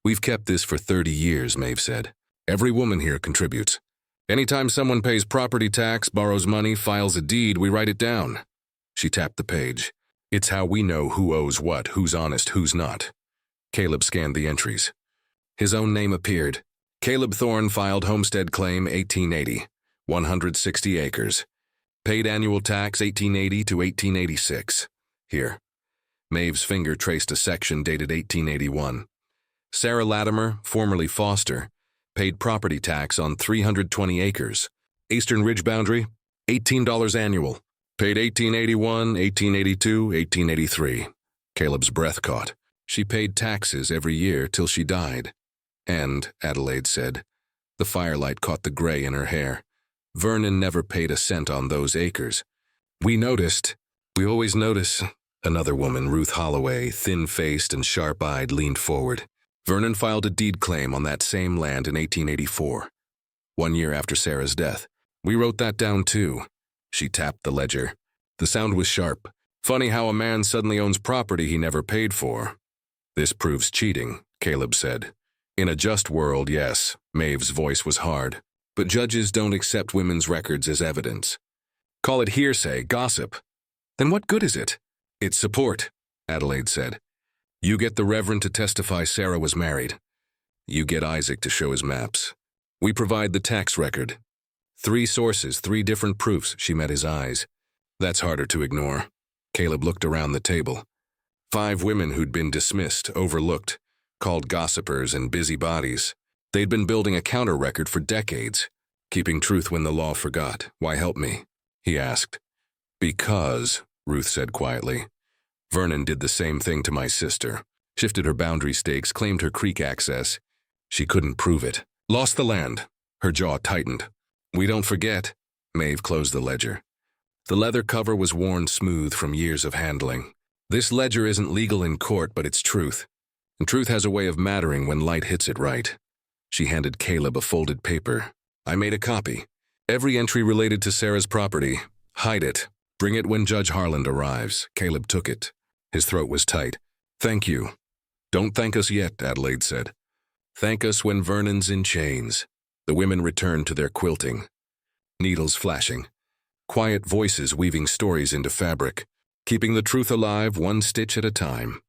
"We've kept this for 30 years, Maeve said. Every woman here contributes. Anytime someone pays property tax, borrows money, files a deed, we write it down." She tapped the page. "It's how we know who owes what, who's honest, who's not." Caleb scanned the entries. His own name appeared. Caleb Thorne filed homestead claim 1880, 160 acres. Paid annual tax 1880 to 1886. Here. Maeve's finger traced a section dated 1881. Sarah Latimer, formerly Foster, paid property tax on 320 acres. Eastern Ridge boundary, $18 annual. Paid 1881, 1882, 1883. Caleb's breath caught. She paid taxes every year till she died. And, Adelaide said, the firelight caught the gray in her hair. Vernon never paid a cent on those acres. We noticed. We always notice. Another woman, Ruth Holloway, thin-faced and sharp-eyed, leaned forward. Vernon filed a deed claim on that same land in 1884, 1 year after Sarah's death. We wrote that down too. She tapped the ledger. The sound was sharp. Funny how a man suddenly owns property he never paid for. This proves cheating, Caleb said. In a just world, yes. Maeve's voice was hard. But judges don't accept women's records as evidence. Call it hearsay, gossip. Then what good is it? It's support, Adelaide said. You get the Reverend to testify Sarah was married. You get Isaac to show his maps. We provide the tax record. 3 sources, 3 different proofs. She met his eyes. That's harder to ignore. Caleb looked around the table. 5 women who'd been dismissed, overlooked, called gossipers and busybodies. They'd been building a counter-record for decades, keeping truth when the law forgot. Why help me? He asked. Because, Ruth said quietly. Vernon did the same thing to my sister. Shifted her boundary stakes, claimed her creek access. She couldn't prove it. Lost the land. Her jaw tightened. We don't forget. Maeve closed the ledger. The leather cover was worn smooth from years of handling. This ledger isn't legal in court, but it's truth. And truth has a way of mattering when light hits it right. She handed Caleb a folded paper. I made a copy. Every entry related to Sarah's property. Hide it. Bring it when Judge Harland arrives. Caleb took it. His throat was tight. Thank you. Don't thank us yet, Adelaide said. Thank us when Vernon's in chains. The women returned to their quilting. Needles flashing. Quiet voices weaving stories into fabric, keeping the truth alive 1 stitch at a time.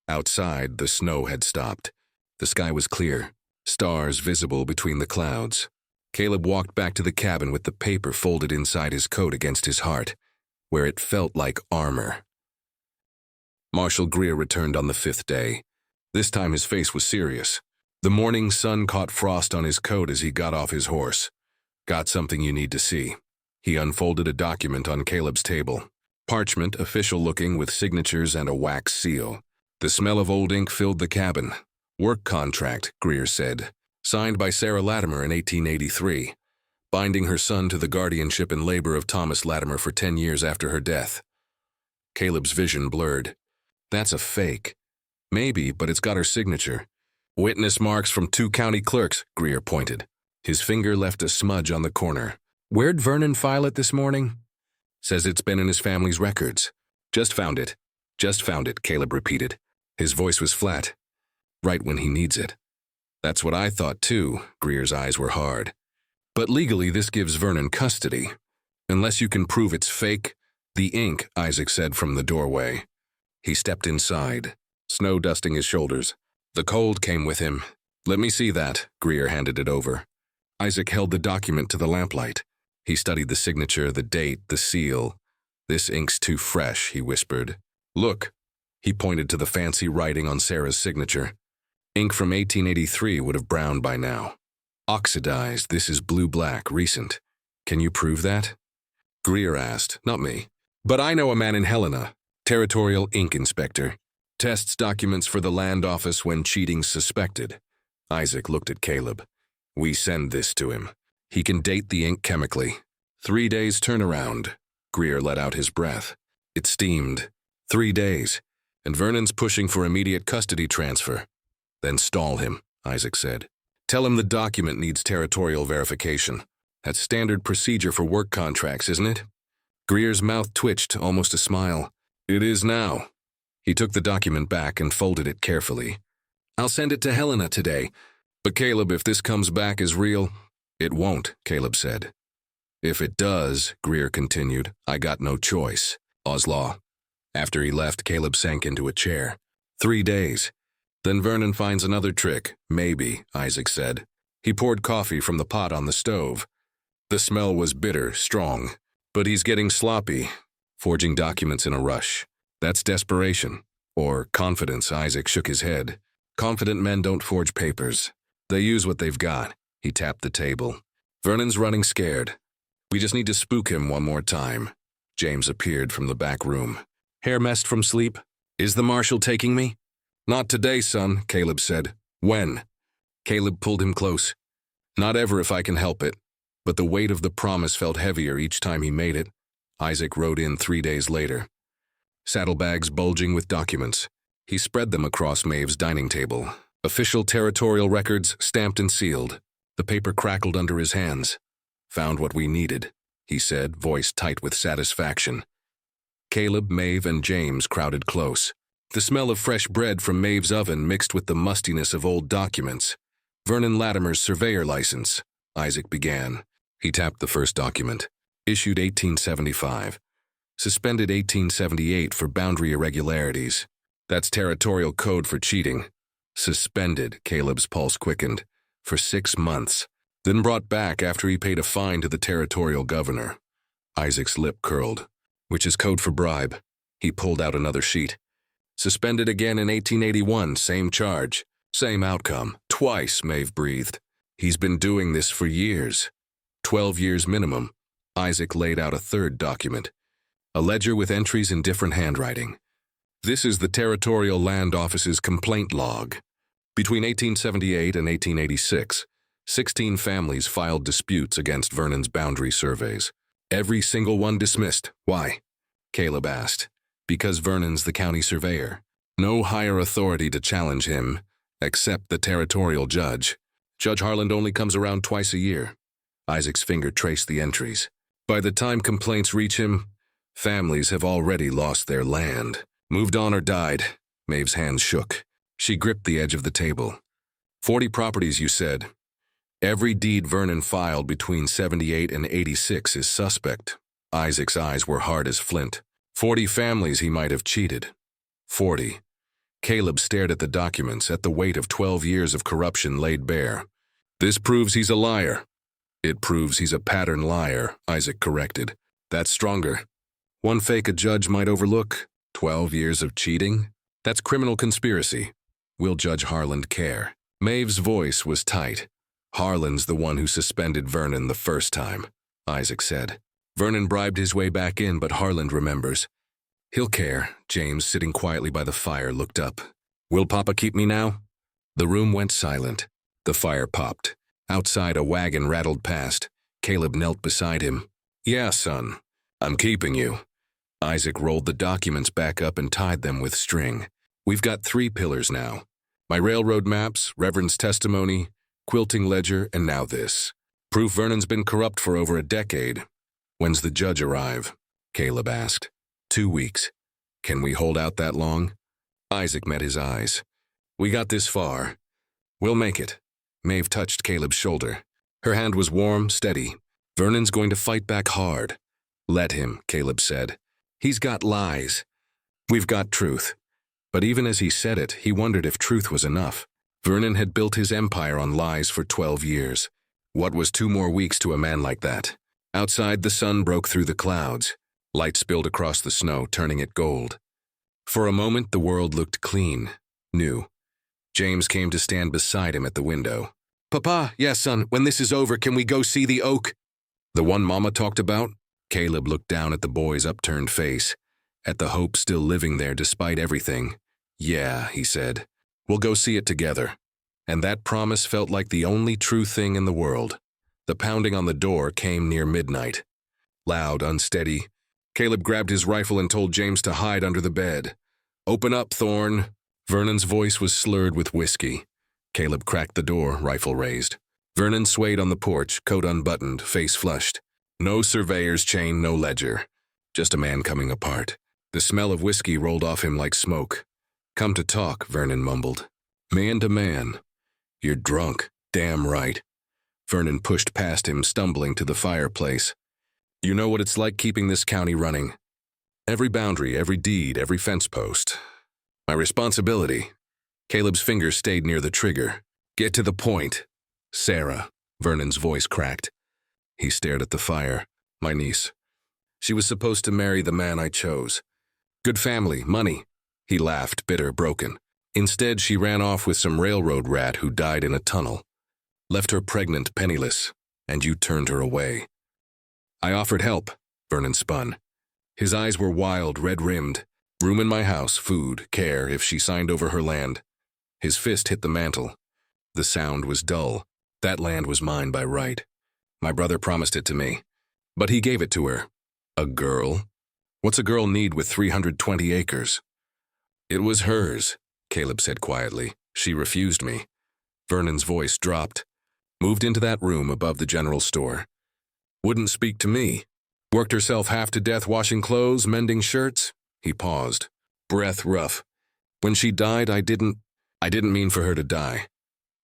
Outside, the snow had stopped. The sky was clear, stars visible between the clouds. Caleb walked back to the cabin with the paper folded inside his coat against his heart, where it felt like armor. Marshal Greer returned on the 5th day. This time his face was serious. The morning sun caught frost on his coat as he got off his horse. Got something you need to see. He unfolded a document on Caleb's table. Parchment, official-looking, with signatures and a wax seal. The smell of old ink filled the cabin. Work contract, Greer said. Signed by Sarah Latimer in 1883. Binding her son to the guardianship and labor of Thomas Latimer for 10 years after her death. Caleb's vision blurred. That's a fake. Maybe, but it's got her signature. Witness marks from 2 county clerks, Greer pointed. His finger left a smudge on the corner. Where'd Vernon file it this morning? Says it's been in his family's records. Just found it. Just found it, Caleb repeated. His voice was flat. Right when he needs it. That's what I thought too, Greer's eyes were hard. But legally this gives Vernon custody. Unless you can prove it's fake. The ink, Isaac said from the doorway. He stepped inside, snow dusting his shoulders. The cold came with him. Let me see that, Greer handed it over. Isaac held the document to the lamplight. He studied the signature, the date, the seal. This ink's too fresh, he whispered. Look. He pointed to the fancy writing on Sarah's signature. Ink from 1883 would have browned by now. Oxidized, this is blue-black, recent. Can you prove that? Greer asked, not me. But I know a man in Helena, territorial ink inspector. Tests documents for the land office when cheating's suspected. Isaac looked at Caleb. We send this to him. He can date the ink chemically. 3 days turnaround. Greer let out his breath. It steamed. 3 days. And Vernon's pushing for immediate custody transfer. Then stall him, Isaac said. Tell him the document needs territorial verification. That's standard procedure for work contracts, isn't it? Greer's mouth twitched, almost a smile. It is now. He took the document back and folded it carefully. I'll send it to Helena today. But Caleb, if this comes back as real... It won't, Caleb said. If it does, Greer continued, I got no choice. Outlaws. After he left, Caleb sank into a chair. 3 days. Then Vernon finds another trick. Maybe, Isaac said. He poured coffee from the pot on the stove. The smell was bitter, strong. But he's getting sloppy. Forging documents in a rush. That's desperation. Or confidence, Isaac shook his head. Confident men don't forge papers. They use what they've got. He tapped the table. Vernon's running scared. We just need to spook him one more time. James appeared from the back room. Hair messed from sleep? Is the marshal taking me? Not today, son, Caleb said. When? Caleb pulled him close. Not ever if I can help it. But the weight of the promise felt heavier each time he made it. Isaac rode in 3 days later. Saddlebags bulging with documents. He spread them across Maeve's dining table. Official territorial records stamped and sealed. The paper crackled under his hands. Found what we needed, he said, voice tight with satisfaction. Caleb, Maeve, and James crowded close. The smell of fresh bread from Maeve's oven mixed with the mustiness of old documents. Vernon Latimer's surveyor license, Isaac began. He tapped the first document. Issued 1875. Suspended 1878 for boundary irregularities. That's territorial code for cheating. Suspended, Caleb's pulse quickened, for 6 months. Then brought back after he paid a fine to the territorial governor. Isaac's lip curled. Which is code for bribe. He pulled out another sheet. Suspended again in 1881, same charge. Same outcome. Twice, Maeve breathed. He's been doing this for years. 12 years minimum. Isaac laid out a third document. A ledger with entries in different handwriting. This is the Territorial Land Office's complaint log. Between 1878 and 1886, 16 families filed disputes against Vernon's boundary surveys. Every single one dismissed. Why? Caleb asked. Because Vernon's the county surveyor. No higher authority to challenge him, except the territorial judge. Judge Harland only comes around twice a year. Isaac's finger traced the entries. By the time complaints reach him, families have already lost their land. Moved on or died. Maeve's hands shook. She gripped the edge of the table. 40 properties, you said. Every deed Vernon filed between 78 and 86 is suspect. Isaac's eyes were hard as flint. 40 families he might have cheated. 40. Caleb stared at the documents, at the weight of 12 years of corruption laid bare. This proves he's a liar. It proves he's a pattern liar, Isaac corrected. That's stronger. One fake a judge might overlook. 12 years of cheating? That's criminal conspiracy. Will Judge Harland care? Maeve's voice was tight. Harland's the one who suspended Vernon the first time, Isaac said. Vernon bribed his way back in, but Harland remembers. He'll care. James, sitting quietly by the fire, looked up. Will Papa keep me now? The room went silent. The fire popped. Outside, a wagon rattled past. Caleb knelt beside him. Yeah, son. I'm keeping you. Isaac rolled the documents back up and tied them with string. We've got 3 pillars now. My railroad maps, Reverend's testimony, quilting ledger, and now this. Proof Vernon's been corrupt for over a decade. When's the judge arrive? Caleb asked. 2 weeks. Can we hold out that long? Isaac met his eyes. We got this far. We'll make it. Maeve touched Caleb's shoulder. Her hand was warm, steady. Vernon's going to fight back hard. Let him, Caleb said. He's got lies. We've got truth. But even as he said it, he wondered if truth was enough. Vernon had built his empire on lies for 12 years. What was 2 more weeks to a man like that? Outside, the sun broke through the clouds. Light spilled across the snow, turning it gold. For a moment, the world looked clean, new. James came to stand beside him at the window. Papa, yes, son, when this is over, can we go see the oak? The one Mama talked about? Caleb looked down at the boy's upturned face, at the hope still living there despite everything. Yeah, he said. We'll go see it together. And that promise felt like the only true thing in the world. The pounding on the door came near midnight. Loud, unsteady. Caleb grabbed his rifle and told James to hide under the bed. Open up, Thorne. Vernon's voice was slurred with whiskey. Caleb cracked the door, rifle raised. Vernon swayed on the porch, coat unbuttoned, face flushed. No surveyor's chain, no ledger. Just a man coming apart. The smell of whiskey rolled off him like smoke. Come to talk, Vernon mumbled. Man to man. You're drunk. Damn right. Vernon pushed past him, stumbling to the fireplace. You know what it's like keeping this county running. Every boundary, every deed, every fence post. My responsibility. Caleb's fingers stayed near the trigger. Get to the point. Sarah. Vernon's voice cracked. He stared at the fire. My niece. She was supposed to marry the man I chose. Good family, money. He laughed, bitter, broken. Instead, she ran off with some railroad rat who died in a tunnel. Left her pregnant, penniless, and you turned her away. I offered help, Vernon spun. His eyes were wild, red-rimmed. Room in my house, food, care, if she signed over her land. His fist hit the mantel. The sound was dull. That land was mine by right. My brother promised it to me. But he gave it to her. A girl? What's a girl need with 320 acres? It was hers, Caleb said quietly. She refused me. Vernon's voice dropped. Moved into that room above the general store. Wouldn't speak to me. Worked herself half to death washing clothes, mending shirts. He paused, breath rough. When she died, I didn't mean for her to die.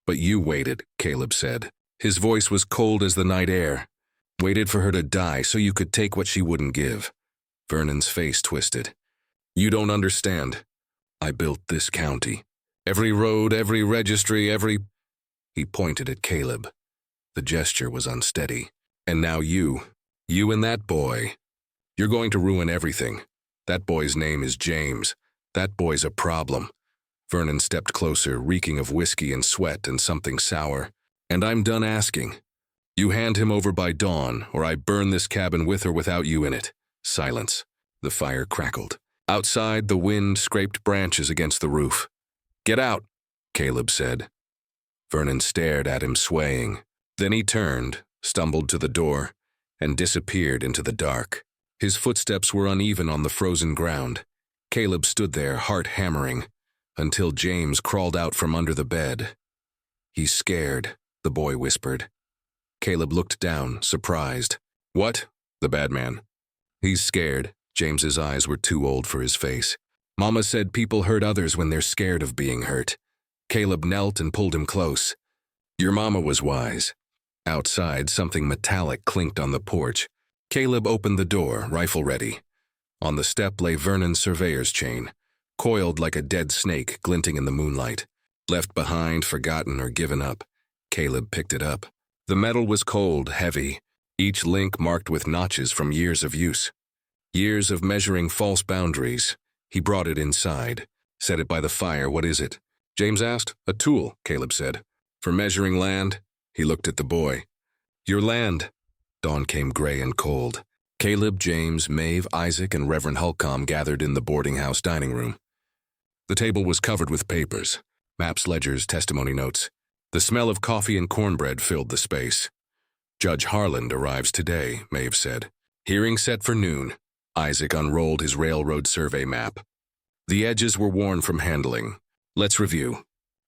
But you waited, Caleb said. His voice was cold as the night air. Waited for her to die so you could take what she wouldn't give. Vernon's face twisted. You don't understand. I built this county. Every road, every registry, every... He pointed at Caleb. The gesture was unsteady. And now you and that boy. You're going to ruin everything. That boy's name is James. That boy's a problem. Vernon stepped closer, reeking of whiskey and sweat and something sour. And I'm done asking. You hand him over by dawn, or I burn this cabin with or without you in it. Silence. The fire crackled. Outside, the wind scraped branches against the roof. Get out, Caleb said. Vernon stared at him, swaying. Then he turned, stumbled to the door, and disappeared into the dark. His footsteps were uneven on the frozen ground. Caleb stood there, heart hammering, until James crawled out from under the bed. He's scared, the boy whispered. Caleb looked down, surprised. What? The bad man. He's scared. James's eyes were too old for his face. Mama said people hurt others when they're scared of being hurt. Caleb knelt and pulled him close. Your mama was wise. Outside, something metallic clinked on the porch. Caleb opened the door, rifle ready. On the step lay Vernon's surveyor's chain, coiled like a dead snake glinting in the moonlight. Left behind, forgotten, or given up. Caleb picked it up. The metal was cold, heavy, each link marked with notches from years of use. Years of measuring false boundaries. He brought it inside, set it by the fire. What is it? James asked. A tool, Caleb said. For measuring land? He looked at the boy. Your land. Dawn came gray and cold. Caleb, James, Maeve, Isaac, and Reverend Holcomb gathered in the boarding house dining room. The table was covered with papers, maps, ledgers, testimony notes. The smell of coffee and cornbread filled the space. Judge Harland arrives today, Maeve said. Hearing set for noon. Isaac unrolled his railroad survey map. The edges were worn from handling. Let's review.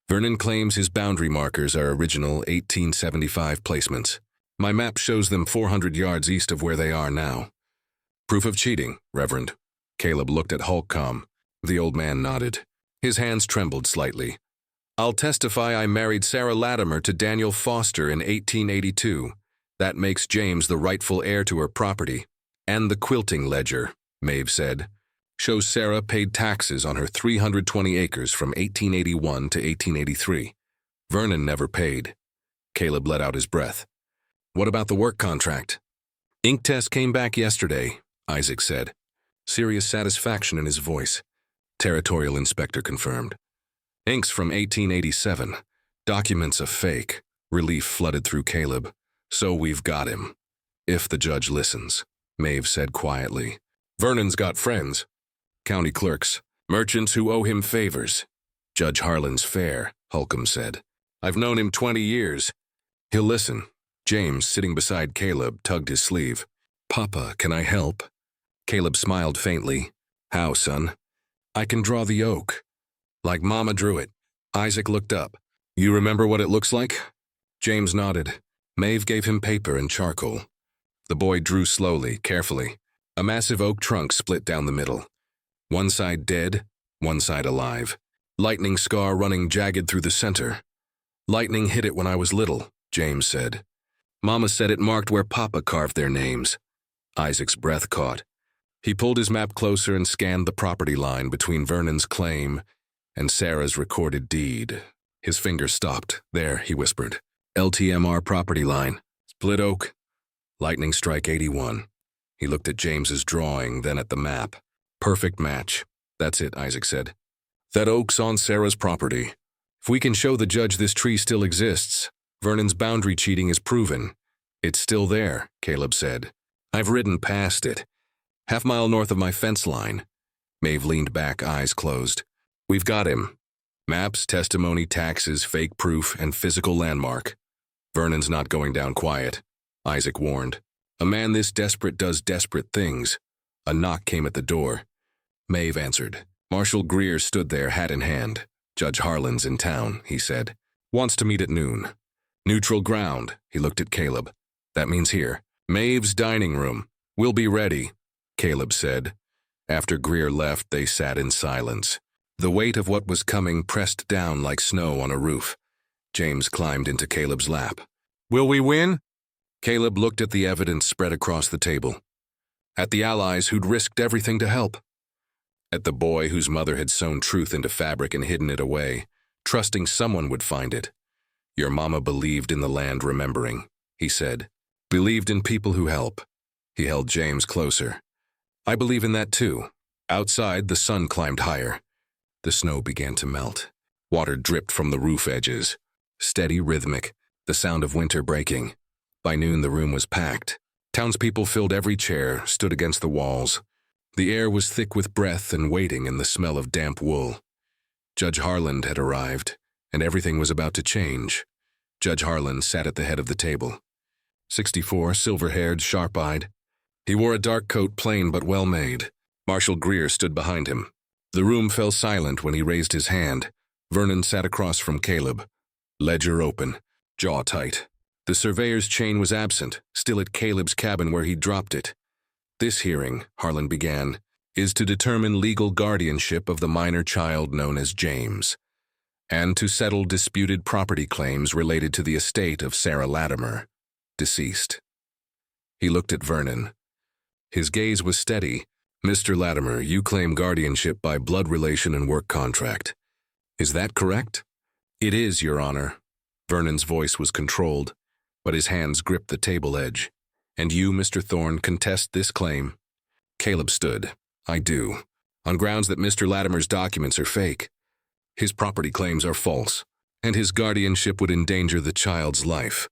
Vernon claims his boundary markers are original 1875 placements. My map shows them 400 yards east of where they are now. Proof of cheating, Reverend. Caleb looked at Holcomb. The old man nodded. His hands trembled slightly. I'll testify I married Sarah Latimer to Daniel Foster in 1882. That makes James the rightful heir to her property. And the quilting ledger, Maeve said, shows Sarah paid taxes on her 320 acres from 1881 to 1883. Vernon never paid. Caleb let out his breath. What about the work contract? Ink test came back yesterday, Isaac said. Serious satisfaction in his voice. Territorial inspector confirmed. Ink's from 1887. Documents a fake. Relief flooded through Caleb. So we've got him. If the judge listens, Maeve said quietly. Vernon's got friends. County clerks. Merchants who owe him favors. Judge Harlan's fair, Holcomb said. I've known him 20 years. He'll listen. James, sitting beside Caleb, tugged his sleeve. Papa, can I help? Caleb smiled faintly. How, son? I can draw the oak. Like Mama drew it. Isaac looked up. You remember what it looks like? James nodded. Maeve gave him paper and charcoal. The boy drew slowly, carefully. A massive oak trunk split down the middle. One side dead, one side alive. Lightning scar running jagged through the center. Lightning hit it when I was little, James said. Mama said it marked where Papa carved their names. Isaac's breath caught. He pulled his map closer and scanned the property line between Vernon's claim and Sarah's recorded deed. His finger stopped. There, he whispered. LTMR property line. Split oak. Lightning strike 81. He looked at James's drawing, then at the map. Perfect match. That's it, Isaac said. That oak's on Sarah's property. If we can show the judge this tree still exists, Vernon's boundary cheating is proven. It's still there, Caleb said. I've ridden past it. Half-mile north of my fence line. Maeve leaned back, eyes closed. We've got him. Maps, testimony, taxes, fake proof, and physical landmark. Vernon's not going down quiet, Isaac warned. A man this desperate does desperate things. A knock came at the door. Maeve answered. Marshal Greer stood there, hat in hand. Judge Harlan's in town, he said. Wants to meet at noon. Neutral ground, he looked at Caleb. That means here. Maeve's dining room. We'll be ready, Caleb said. After Greer left, they sat in silence. The weight of what was coming pressed down like snow on a roof. James climbed into Caleb's lap. Will we win? Caleb looked at the evidence spread across the table. At the allies who'd risked everything to help. At the boy whose mother had sewn truth into fabric and hidden it away, trusting someone would find it. Your mama believed in the land remembering, he said. Believed in people who help. He held James closer. I believe in that too. Outside, the sun climbed higher. The snow began to melt. Water dripped from the roof edges. Steady, rhythmic, the sound of winter breaking. By noon, the room was packed. Townspeople filled every chair, stood against the walls. The air was thick with breath and waiting and the smell of damp wool. Judge Harlan had arrived, and everything was about to change. Judge Harlan sat at the head of the table. 64, silver-haired, sharp-eyed. He wore a dark coat, plain but well-made. Marshal Greer stood behind him. The room fell silent when he raised his hand. Vernon sat across from Caleb. Ledger open, jaw tight. The surveyor's chain was absent, still at Caleb's cabin where he'd dropped it. This hearing, Harlan began, is to determine legal guardianship of the minor child known as James, and to settle disputed property claims related to the estate of Sarah Latimer, deceased. He looked at Vernon. His gaze was steady. Mr. Latimer, you claim guardianship by blood relation and work contract. Is that correct? It is, Your Honor. Vernon's voice was controlled, but his hands gripped the table edge. And you, Mr. Thorne, contest this claim? Caleb stood. I do. On grounds that Mr. Latimer's documents are fake. His property claims are false, and his guardianship would endanger the child's life.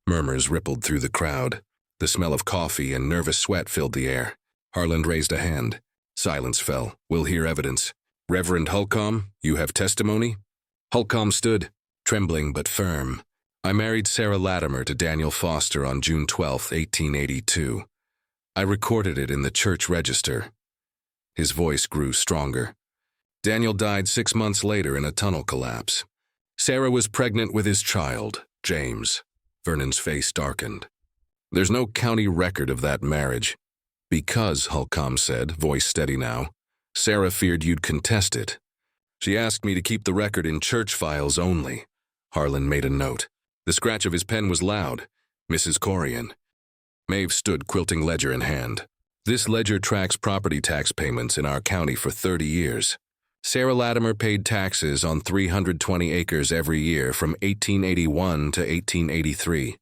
Murmurs rippled through the crowd. The smell of coffee and nervous sweat filled the air. Harlan raised a hand. Silence fell. We'll hear evidence. Reverend Holcomb, you have testimony? Holcomb stood, trembling but firm. I married Sarah Latimer to Daniel Foster on June 12, 1882. I recorded it in the church register. His voice grew stronger. Daniel died 6 months later in a tunnel collapse. Sarah was pregnant with his child, James. Vernon's face darkened. There's no county record of that marriage. Because, Holcomb said, voice steady now, Sarah feared you'd contest it. She asked me to keep the record in church files only. Harlan made a note. The scratch of his pen was loud. Mrs. Corian. Maeve stood, quilting ledger in hand. This ledger tracks property tax payments in our county for 30 years. Sarah Latimer paid taxes on 320 acres every year from 1881 to 1883.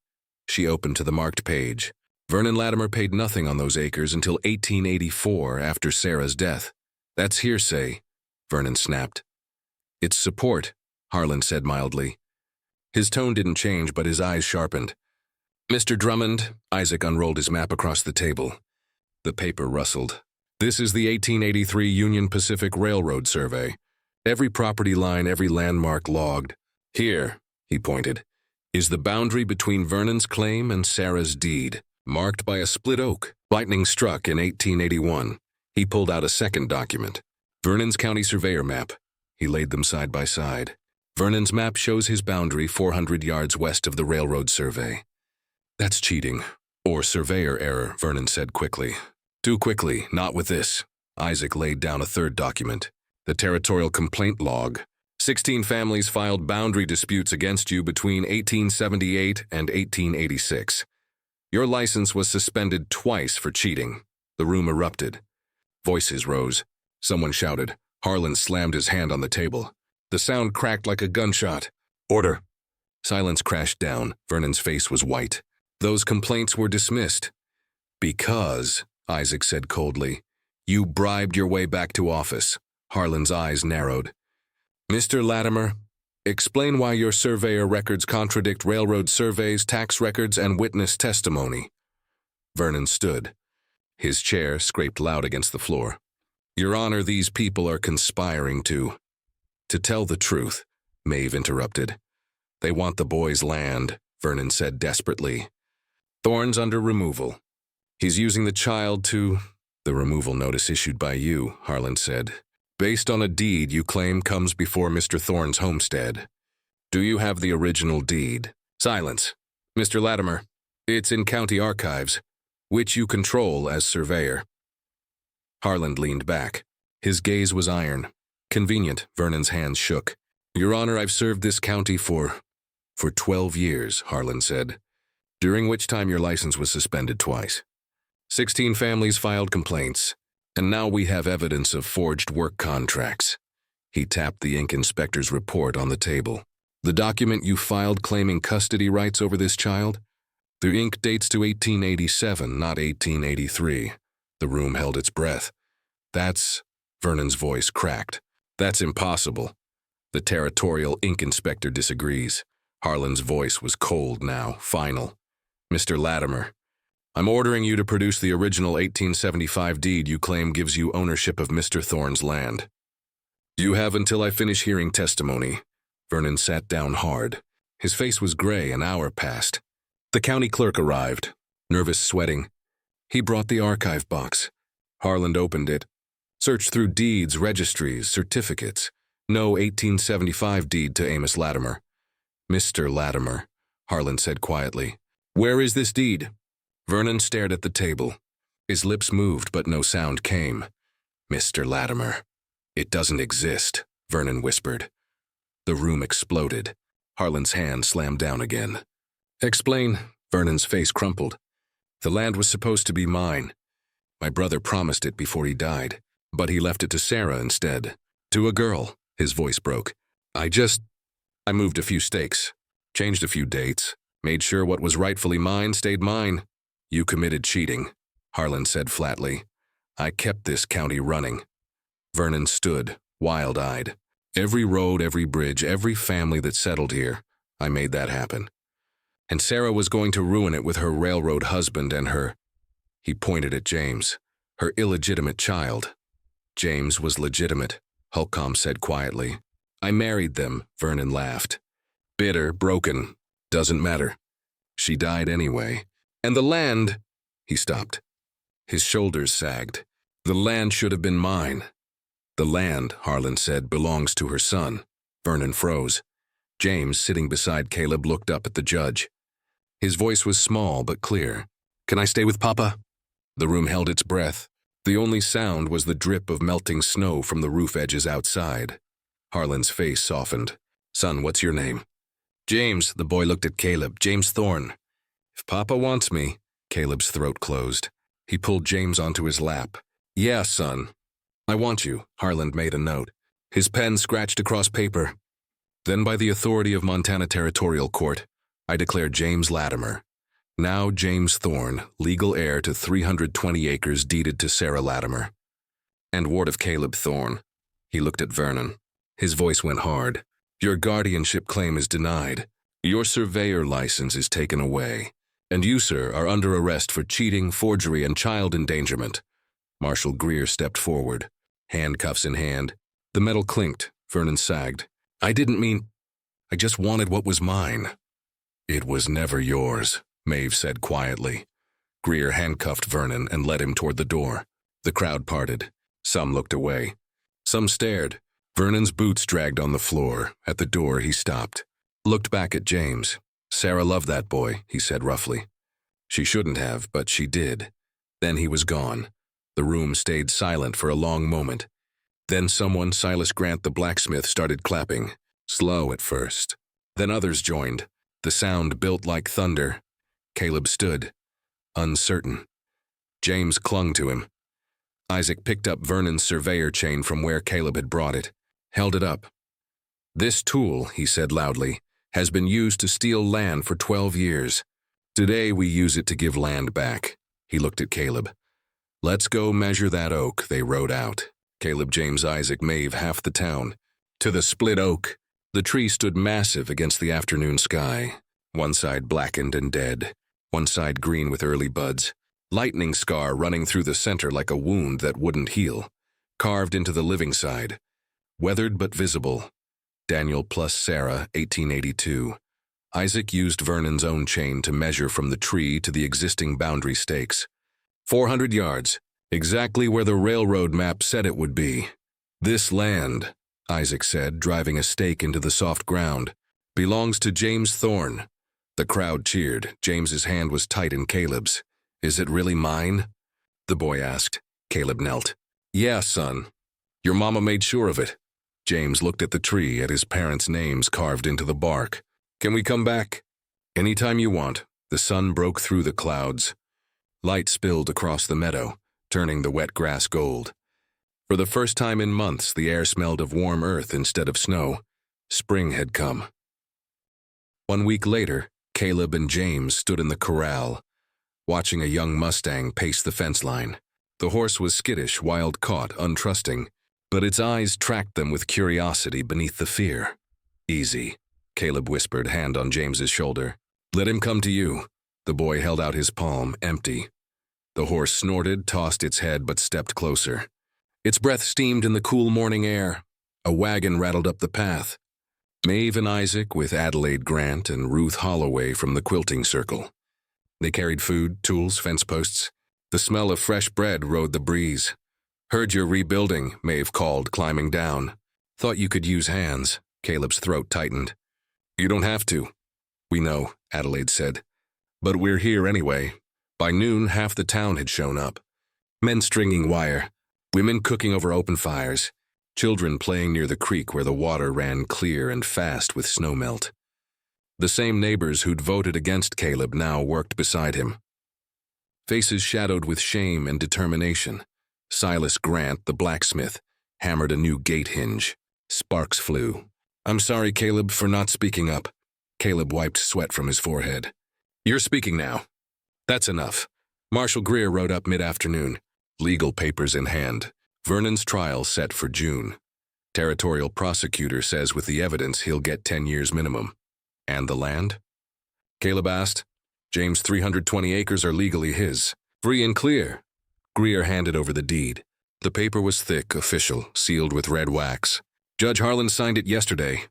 She opened to the marked page. Vernon Latimer paid nothing on those acres until 1884 after Sarah's death. That's hearsay, Vernon snapped. It's support, Harlan said mildly. His tone didn't change, but his eyes sharpened. Mr. Drummond, Isaac unrolled his map across the table. The paper rustled. This is the 1883 Union Pacific Railroad survey. Every property line, every landmark logged. Here, he pointed, is the boundary between Vernon's claim and Sarah's deed, marked by a split oak. Lightning struck in 1881. He pulled out a second document. Vernon's county surveyor map. He laid them side by side. Vernon's map shows his boundary 400 yards west of the railroad survey. That's cheating, or surveyor error, Vernon said quickly. Too quickly, not with this. Isaac laid down a third document. The territorial complaint log. 16 families filed boundary disputes against you between 1878 and 1886. Your license was suspended twice for cheating. The room erupted. Voices rose. Someone shouted. Harlan slammed his hand on the table. The sound cracked like a gunshot. Order. Silence crashed down. Vernon's face was white. Those complaints were dismissed. Because, Isaac said coldly, you bribed your way back to office. Harlan's eyes narrowed. Mr. Latimer, explain why your surveyor records contradict railroad surveys, tax records, and witness testimony. Vernon stood. His chair scraped loud against the floor. Your Honor, these people are conspiring to tell the truth, Maeve interrupted. They want the boy's land, Vernon said desperately. Thorne's under removal. He's using the child to... The removal notice issued by you, Harlan said, based on a deed you claim comes before Mr. Thorne's homestead. Do you have the original deed? Silence. Mr. Latimer, it's in county archives, which you control as surveyor. Harlan leaned back. His gaze was iron. Convenient, Vernon's hands shook. Your Honor, I've served this county for 12 years, Harlan said, during which time your license was suspended twice. 16 families filed complaints, and now we have evidence of forged work contracts. He tapped the ink inspector's report on the table. The document you filed claiming custody rights over this child? The ink dates to 1887, not 1883. The room held its breath. Vernon's voice cracked. That's impossible. The territorial ink inspector disagrees. Harlan's voice was cold now, final. Mr. Latimer, I'm ordering you to produce the original 1875 deed you claim gives you ownership of Mr. Thorne's land. You have until I finish hearing testimony. Vernon sat down hard. His face was gray. An hour passed. The county clerk arrived, nervous, sweating. He brought the archive box. Harlan opened it, searched through deeds, registries, certificates. No 1875 deed to Amos Latimer. Mr. Latimer, Harlan said quietly. Where is this deed? Vernon stared at the table. His lips moved, but no sound came. Mr. Latimer. It doesn't exist, Vernon whispered. The room exploded. Harlan's hand slammed down again. Explain, Vernon's face crumpled. The land was supposed to be mine. My brother promised it before he died, but he left it to Sarah instead. To a girl, his voice broke. I moved a few stakes, changed a few dates, made sure what was rightfully mine stayed mine. You committed cheating, Harlan said flatly. I kept this county running. Vernon stood, wild-eyed. Every road, every bridge, every family that settled here, I made that happen. And Sarah was going to ruin it with her railroad husband and her... He pointed at James, her illegitimate child. James was legitimate, Holcomb said quietly. I married them, Vernon laughed. Bitter, broken, doesn't matter. She died anyway. And the land... He stopped. His shoulders sagged. The land should have been mine. The land, Harlan said, belongs to her son. Vernon froze. James, sitting beside Caleb, looked up at the judge. His voice was small but clear. Can I stay with Papa? The room held its breath. The only sound was the drip of melting snow from the roof edges outside. Harlan's face softened. Son, what's your name? James, the boy looked at Caleb. James Thorne. If Papa wants me, Caleb's throat closed. He pulled James onto his lap. Yeah, son. I want you, Harlan made a note. His pen scratched across paper. Then by the authority of Montana Territorial Court, I declare James Latimer, now James Thorne, legal heir to 320 acres deeded to Sarah Latimer, and ward of Caleb Thorne. He looked at Vernon. His voice went hard. Your guardianship claim is denied. Your surveyor license is taken away. And you, sir, are under arrest for cheating, forgery, and child endangerment. Marshal Greer stepped forward, handcuffs in hand. The metal clinked. Vernon sagged. I didn't mean... I just wanted what was mine. It was never yours, Maeve said quietly. Greer handcuffed Vernon and led him toward the door. The crowd parted. Some looked away. Some stared. Vernon's boots dragged on the floor. At the door, he stopped. Looked back at James. Sarah loved that boy, he said roughly. She shouldn't have, but she did. Then he was gone. The room stayed silent for a long moment. Then someone, Silas Grant the blacksmith, started clapping. Slow at first. Then others joined. The sound built like thunder. Caleb stood, uncertain. James clung to him. Isaac picked up Vernon's surveyor chain from where Caleb had brought it, held it up. This tool, he said loudly, has been used to steal land for 12 years. Today we use it to give land back. He looked at Caleb. Let's go measure that oak, they rode out. Caleb, James, Isaac, Maeve, half the town. To the split oak. The tree stood massive against the afternoon sky. One side blackened and dead. One side green with early buds. lightning scar running through the center like a wound that wouldn't heal, carved into the living side. Weathered but visible. Daniel plus Sarah, 1882. Isaac used Vernon's own chain to measure from the tree to the existing boundary stakes. 400 yards, exactly where the railroad map said it would be. This land, Isaac said, driving a stake into the soft ground, belongs to James Thorne. The crowd cheered. James's hand was tight in Caleb's. Is it really mine? The boy asked. Caleb knelt. Yeah, son. Your mama made sure of it. James looked at the tree, at his parents' names carved into the bark. Can we come back? Anytime you want. The sun broke through the clouds. Light spilled across the meadow, turning the wet grass gold. For the first time in months, the air smelled of warm earth instead of snow. Spring had come. 1 week later, Caleb and James stood in the corral, watching a young Mustang pace the fence line. The horse was skittish, wild-caught, untrusting, but its eyes tracked them with curiosity beneath the fear. Easy, Caleb whispered, hand on James's shoulder. Let him come to you. The boy held out his palm, empty. The horse snorted, tossed its head, but stepped closer. Its breath steamed in the cool morning air. A wagon rattled up the path. Maeve and Isaac with Adelaide Grant and Ruth Holloway from the quilting circle. They carried food, tools, fence posts. The smell of fresh bread rode the breeze. Heard you're rebuilding, Maeve called, climbing down. Thought you could use hands. Caleb's throat tightened. You don't have to. We know, Adelaide said. But we're here anyway. By noon, half the town had shown up. Men stringing wire, women cooking over open fires, children playing near the creek where the water ran clear and fast with snowmelt. The same neighbors who'd voted against Caleb now worked beside him. Faces shadowed with shame and determination. Silas Grant, the blacksmith, hammered a new gate hinge. Sparks flew. I'm sorry, Caleb, for not speaking up. Caleb wiped sweat from his forehead. You're speaking now. That's enough. Marshal Greer rode up mid-afternoon, legal papers in hand. Vernon's trial set for June. Territorial prosecutor says with the evidence he'll get 10 years minimum. And the land? Caleb asked. James' 320 acres are legally his. Free and clear. Greer handed over the deed. The paper was thick, official, sealed with red wax. Judge Harlan signed it yesterday.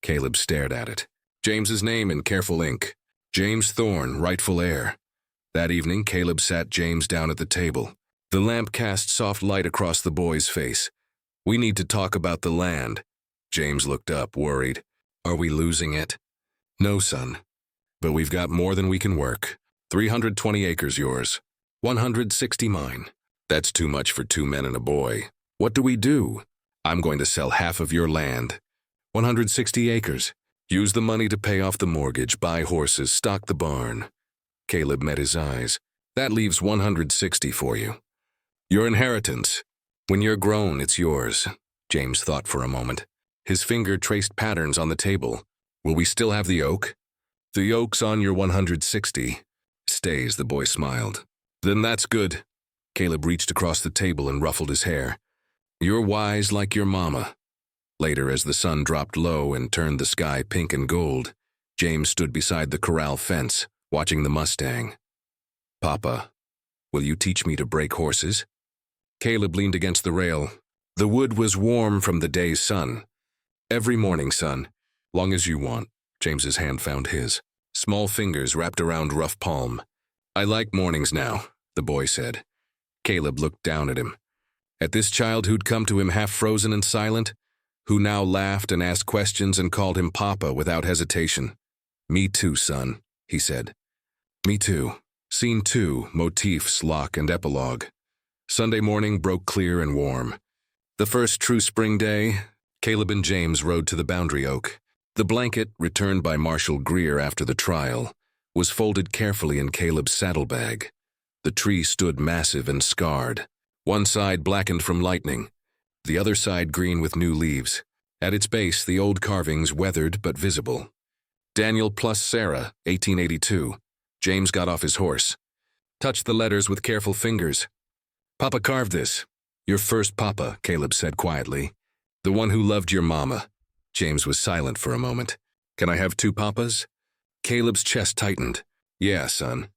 Caleb stared at it. James's name in careful ink. James Thorne, rightful heir. That evening, Caleb sat James down at the table. The lamp cast soft light across the boy's face. We need to talk about the land. James looked up, worried. Are we losing it? No, son. But we've got more than we can work. 320 acres yours. 160 mine. That's too much for 2 men and a boy. What do we do? I'm going to sell half of your land. 160 acres. Use the money to pay off the mortgage, buy horses, stock the barn. Caleb met his eyes. That leaves 160 for you. Your inheritance. When you're grown, it's yours. James thought for a moment. His finger traced patterns on the table. Will we still have the oak? The oak's on your 160. Stays, the boy smiled. Then that's good. Caleb reached across the table and ruffled his hair. You're wise like your mama. Later, as the sun dropped low and turned the sky pink and gold, James stood beside the corral fence, watching the Mustang. Papa, will you teach me to break horses? Caleb leaned against the rail. The wood was warm from the day's sun. Every morning, son. Long as you want. James's hand found his. Small fingers wrapped around rough palm. I like mornings now, the boy said. Caleb looked down at him. At this child who'd come to him half frozen and silent, who now laughed and asked questions and called him Papa without hesitation. Me too, son, he said. Me too. Scene 2, motifs, lock, and epilogue. Sunday morning broke clear and warm. The first true spring day, Caleb and James rode to the boundary oak. The blanket, returned by Marshal Greer after the trial, was folded carefully in Caleb's saddlebag. The tree stood massive and scarred, one side blackened from lightning, the other side green with new leaves. At its base, the old carvings weathered but visible. Daniel plus Sarah, 1882. James got off his horse. Touched the letters with careful fingers. Papa carved this. Your first papa, Caleb said quietly. The one who loved your mama. James was silent for a moment. Can I have 2 papas? Caleb's chest tightened. Yeah, son.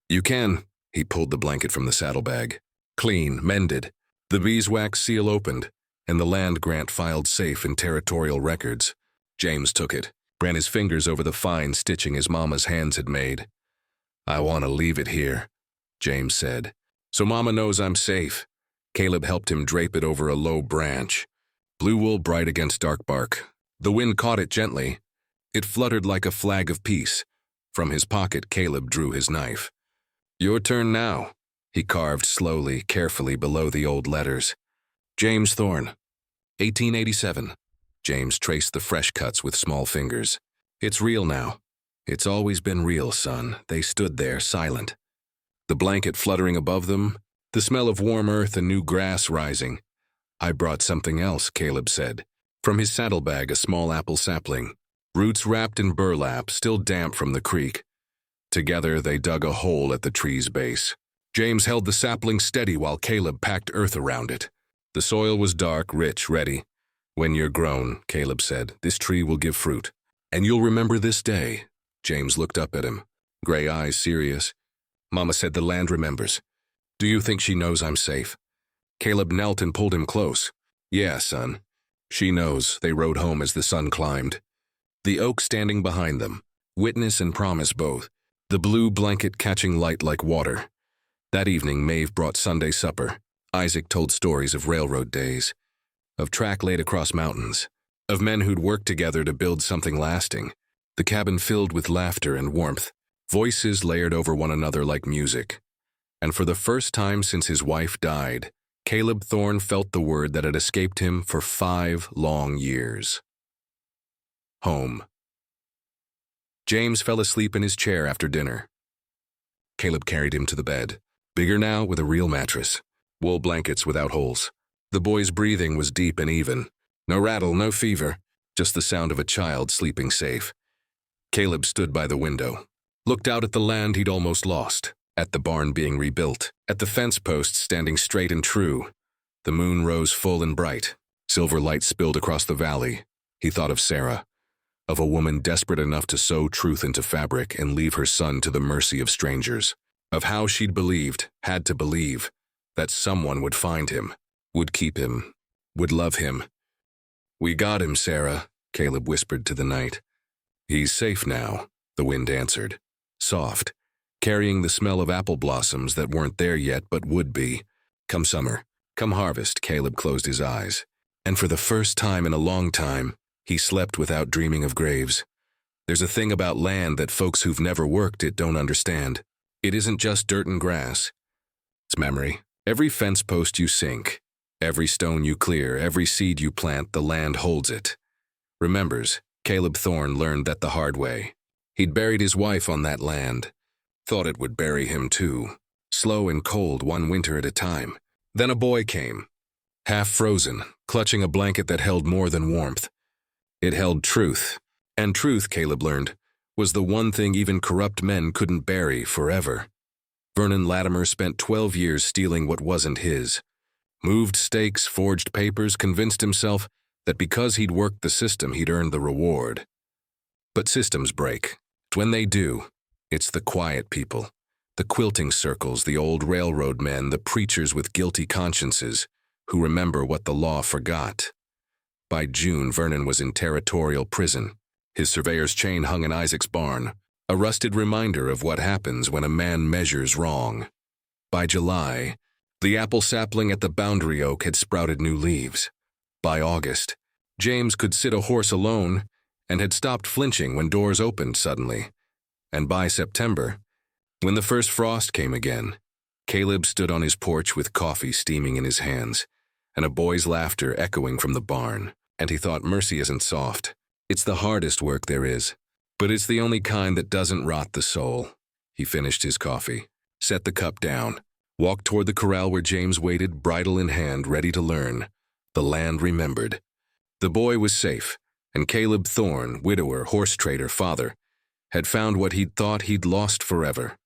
You can. He pulled the blanket from the saddlebag. Clean, mended. The beeswax seal opened, and the land grant filed safe in territorial records. James took it, ran his fingers over the fine stitching his mama's hands had made. "I want to leave it here," James said, "so Mama knows I'm safe." Caleb helped him drape it over a low branch. Blue wool bright against dark bark. The wind caught it gently. It fluttered like a flag of peace. From his pocket, Caleb drew his knife. "Your turn now," he carved slowly, carefully below the old letters. James Thorne, 1887. James traced the fresh cuts with small fingers. "It's real now. It's always been real, son." They stood there, silent. The blanket fluttering above them, the smell of warm earth and new grass rising. "I brought something else," Caleb said. From his saddlebag, a small apple sapling, roots wrapped in burlap, still damp from the creek. Together, they dug a hole at the tree's base. James held the sapling steady while Caleb packed earth around it. The soil was dark, rich, ready. "When you're grown," Caleb said, "this tree will give fruit. And you'll remember this day." James looked up at him, gray eyes serious. "Mama said the land remembers. Do you think she knows I'm safe?" Caleb knelt and pulled him close. "Yeah, son. She knows." They rode home as the sun climbed. The oak standing behind them, witness and promise both. The blue blanket catching light like water. That evening, Maeve brought Sunday supper. Isaac told stories of railroad days, of track laid across mountains, of men who'd worked together to build something lasting. The cabin filled with laughter and warmth, voices layered over one another like music. And for the first time since his wife died, Caleb Thorne felt the word that had escaped him for 5 long years. Home. James fell asleep in his chair after dinner. Caleb carried him to the bed, bigger now with a real mattress, wool blankets without holes. The boy's breathing was deep and even. No rattle, no fever, just the sound of a child sleeping safe. Caleb stood by the window, looked out at the land he'd almost lost, at the barn being rebuilt, at the fence posts standing straight and true. The moon rose full and bright. Silver light spilled across the valley. He thought of Sarah, of a woman desperate enough to sew truth into fabric and leave her son to the mercy of strangers, of how she'd believed, had to believe, that someone would find him, would keep him, would love him. "We got him, Sarah," Caleb whispered to the night. "He's safe now," the wind answered, soft, carrying the smell of apple blossoms that weren't there yet but would be. Come summer, come harvest, Caleb closed his eyes. And for the first time in a long time, he slept without dreaming of graves. There's a thing about land that folks who've never worked it don't understand. It isn't just dirt and grass. It's memory. Every fence post you sink, every stone you clear, every seed you plant, the land holds it. Remembers, Caleb Thorne learned that the hard way. He'd buried his wife on that land. Thought it would bury him too. Slow and cold, one winter at a time. Then a boy came, half frozen, clutching a blanket that held more than warmth. It held truth. And truth, Caleb learned, was the one thing even corrupt men couldn't bury forever. Vernon Latimer spent 12 years stealing what wasn't his. Moved stakes, forged papers, convinced himself that because he'd worked the system, he'd earned the reward. But systems break. When they do, it's the quiet people, the quilting circles, the old railroad men, the preachers with guilty consciences, who remember what the law forgot. By June, Vernon was in territorial prison. His surveyor's chain hung in Isaac's barn, a rusted reminder of what happens when a man measures wrong. By July, the apple sapling at the boundary oak had sprouted new leaves. By August, James could sit a horse alone and had stopped flinching when doors opened suddenly. And by September, when the first frost came again, Caleb stood on his porch with coffee steaming in his hands and a boy's laughter echoing from the barn, and he thought mercy isn't soft. It's the hardest work there is, but it's the only kind that doesn't rot the soul. He finished his coffee, set the cup down, walked toward the corral where James waited, bridle in hand, ready to learn. The land remembered. The boy was safe, and Caleb Thorne, widower, horse trader, father, had found what he'd thought he'd lost forever.